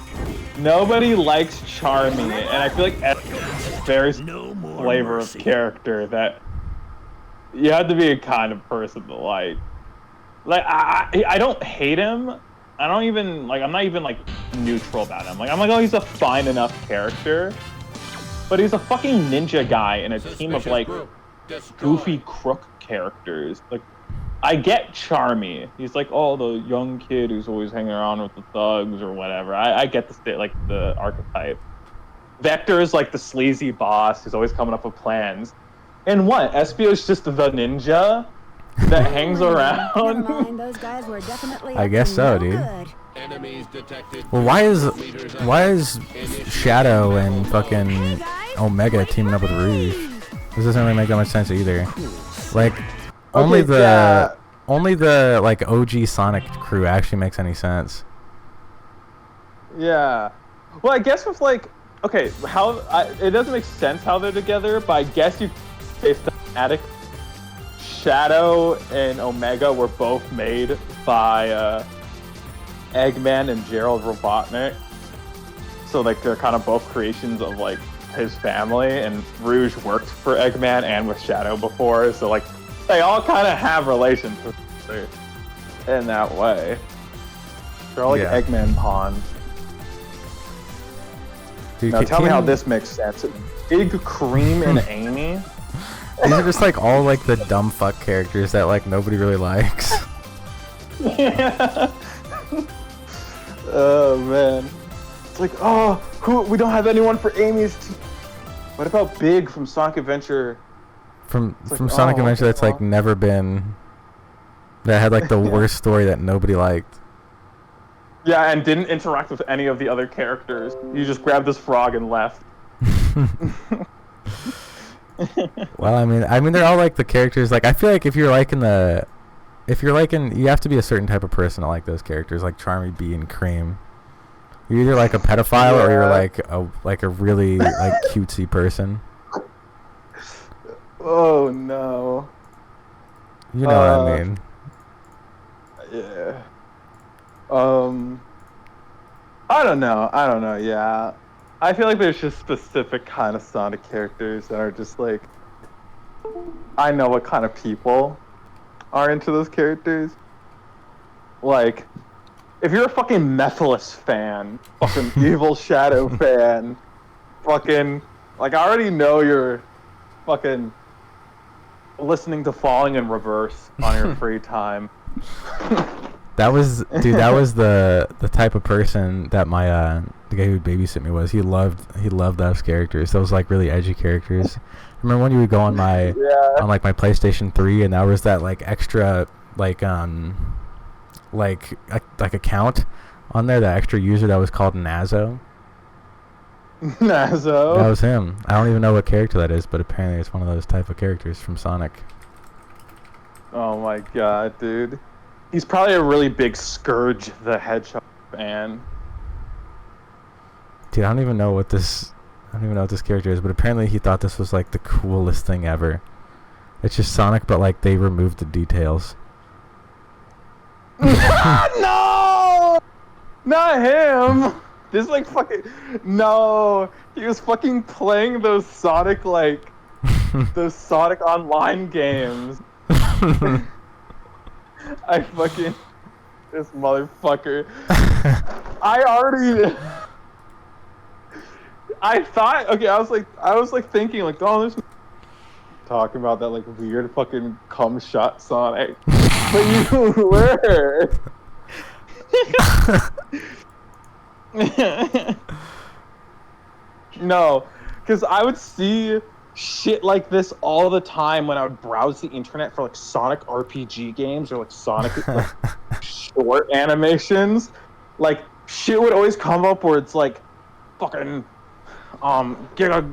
nobody likes Charmy, and I feel like it's a very flavor of character that you have to be a kind of person to like. Like I don't hate him. I don't even like. I'm not even like neutral about him. Like I'm like, oh, he's a fine enough character, but he's a fucking ninja guy in a team of Suspicious like group. Destroy. goofy crook characters. Like, I get Charmy. He's like, oh, the young kid who's always hanging around with the thugs or whatever. I get the archetype. Vector is like the sleazy boss who's always coming up with plans. And what? Espio's just the ninja that hangs Never around. mind, those guys were definitely I up guess to so, no dude. good. Enemies detected. Well, why is Shadow and fucking Omega teaming up with Rouge? This doesn't really make that much sense either. Like, only the like OG Sonic crew actually makes any sense. Yeah. Well, I guess with like, okay, it doesn't make sense how they're together, but I guess you based on Attic. Shadow and Omega were both made by Eggman and Gerald Robotnik, so like they're kind of both creations of like his family. And Rouge worked for Eggman and with Shadow before, so like they all kind of have relations with each other in that way. They're all like Yeah. Eggman pawns. Dude, Now tell me how this makes sense. Big Cream and Amy. These are just like all like the dumb fuck characters that like nobody really likes. Yeah. Oh man. It's like, oh, we don't have anyone for Amy's team. What about Big from Sonic Adventure? From like, Sonic oh, Adventure okay, that's like well. never been, that had like the worst story that nobody liked. Yeah, and didn't interact with any of the other characters. You just grabbed this frog and left. Well, I mean, they're all like the characters. Like, I feel like if you're liking you have to be a certain type of person to like those characters, like Charmy Bee and Cream. You're either like a pedophile or you're like a really like cutesy person. Oh no. You know what I mean? Yeah. I don't know. Yeah. I feel like there's just specific kind of Sonic characters that are just like, I know what kind of people are into those characters. Like, if you're a fucking Mephiles fan, fucking Evil Shadow fan, fucking, like, I already know you're fucking listening to Falling in Reverse on your free time. That was the type of person that my the guy who would babysit me was. He loved those characters. Those like really edgy characters. Remember when you would go on my on like my PlayStation 3 and there was that like extra like account on there, that extra user that was called Nazo. Nazo. That was him. I don't even know what character that is, but apparently it's one of those type of characters from Sonic. Oh my god, dude. He's probably a really big Scourge the Hedgehog fan. Dude, I don't even know what this character is, but apparently he thought this was like the coolest thing ever. It's just Sonic, but like they removed the details. No! Not him! This like fucking... No! He was fucking playing those Sonic like... those Sonic Online games. I fucking... This motherfucker. I was like thinking like, oh, there's talking about that like weird fucking cum shot Sonic. But you were. No, because I would see shit like this all the time when I would browse the internet for like Sonic RPG games or like Sonic like, short animations. Like shit would always come up where it's like fucking Giga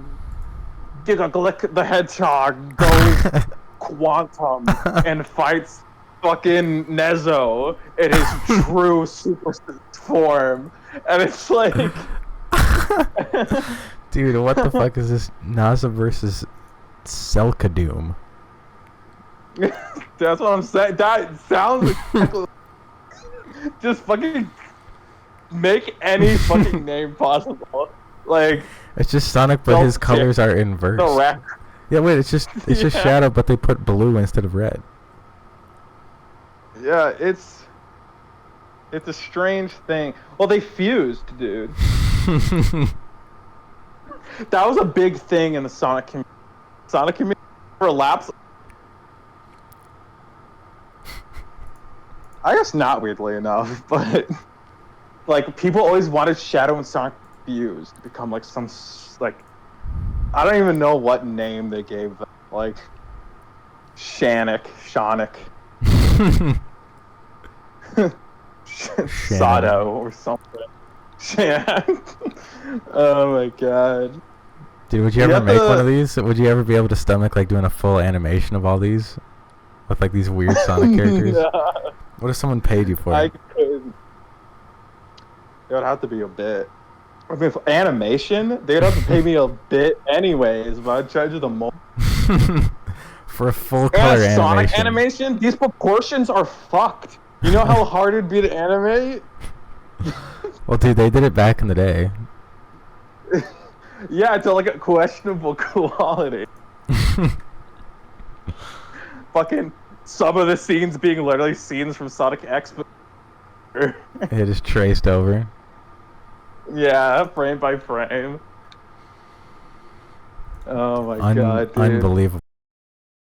Glick the Hedgehog goes quantum and fights fucking Nezo in his true Super form, and it's like, dude, what the fuck is this? NASA versus Selkadoom. That's what I'm saying. That sounds exactly just fucking make any fucking name possible. Like, it's just Sonic, but his colors are inverse. Yeah, wait, it's just Shadow, but they put blue instead of red. Yeah, it's a strange thing. Well, they fused, dude. That was a big thing in the Sonic community for laps. I guess not, weirdly enough, but like people always wanted Shadow and Sonic fused to become like some like, I don't even know what name they gave them, like Shonic. Sado or something. Oh my god. Dude, would you ever make one of these? Would you ever be able to stomach like doing a full animation of all these? With like these weird Sonic characters? No. What if someone paid you for I it? couldn't. It would have to be a bit. I mean, for animation, they'd have to pay me a bit anyways, but I'd charge you the most. For a full color animation. Sonic animation, these proportions are fucked. You know how hard it'd be to animate? Well, dude, they did it back in the day. Yeah, it's like a questionable quality. Fucking some of the scenes being literally scenes from Sonic X. It is traced over. Yeah, frame by frame. Oh my god, dude. Unbelievable.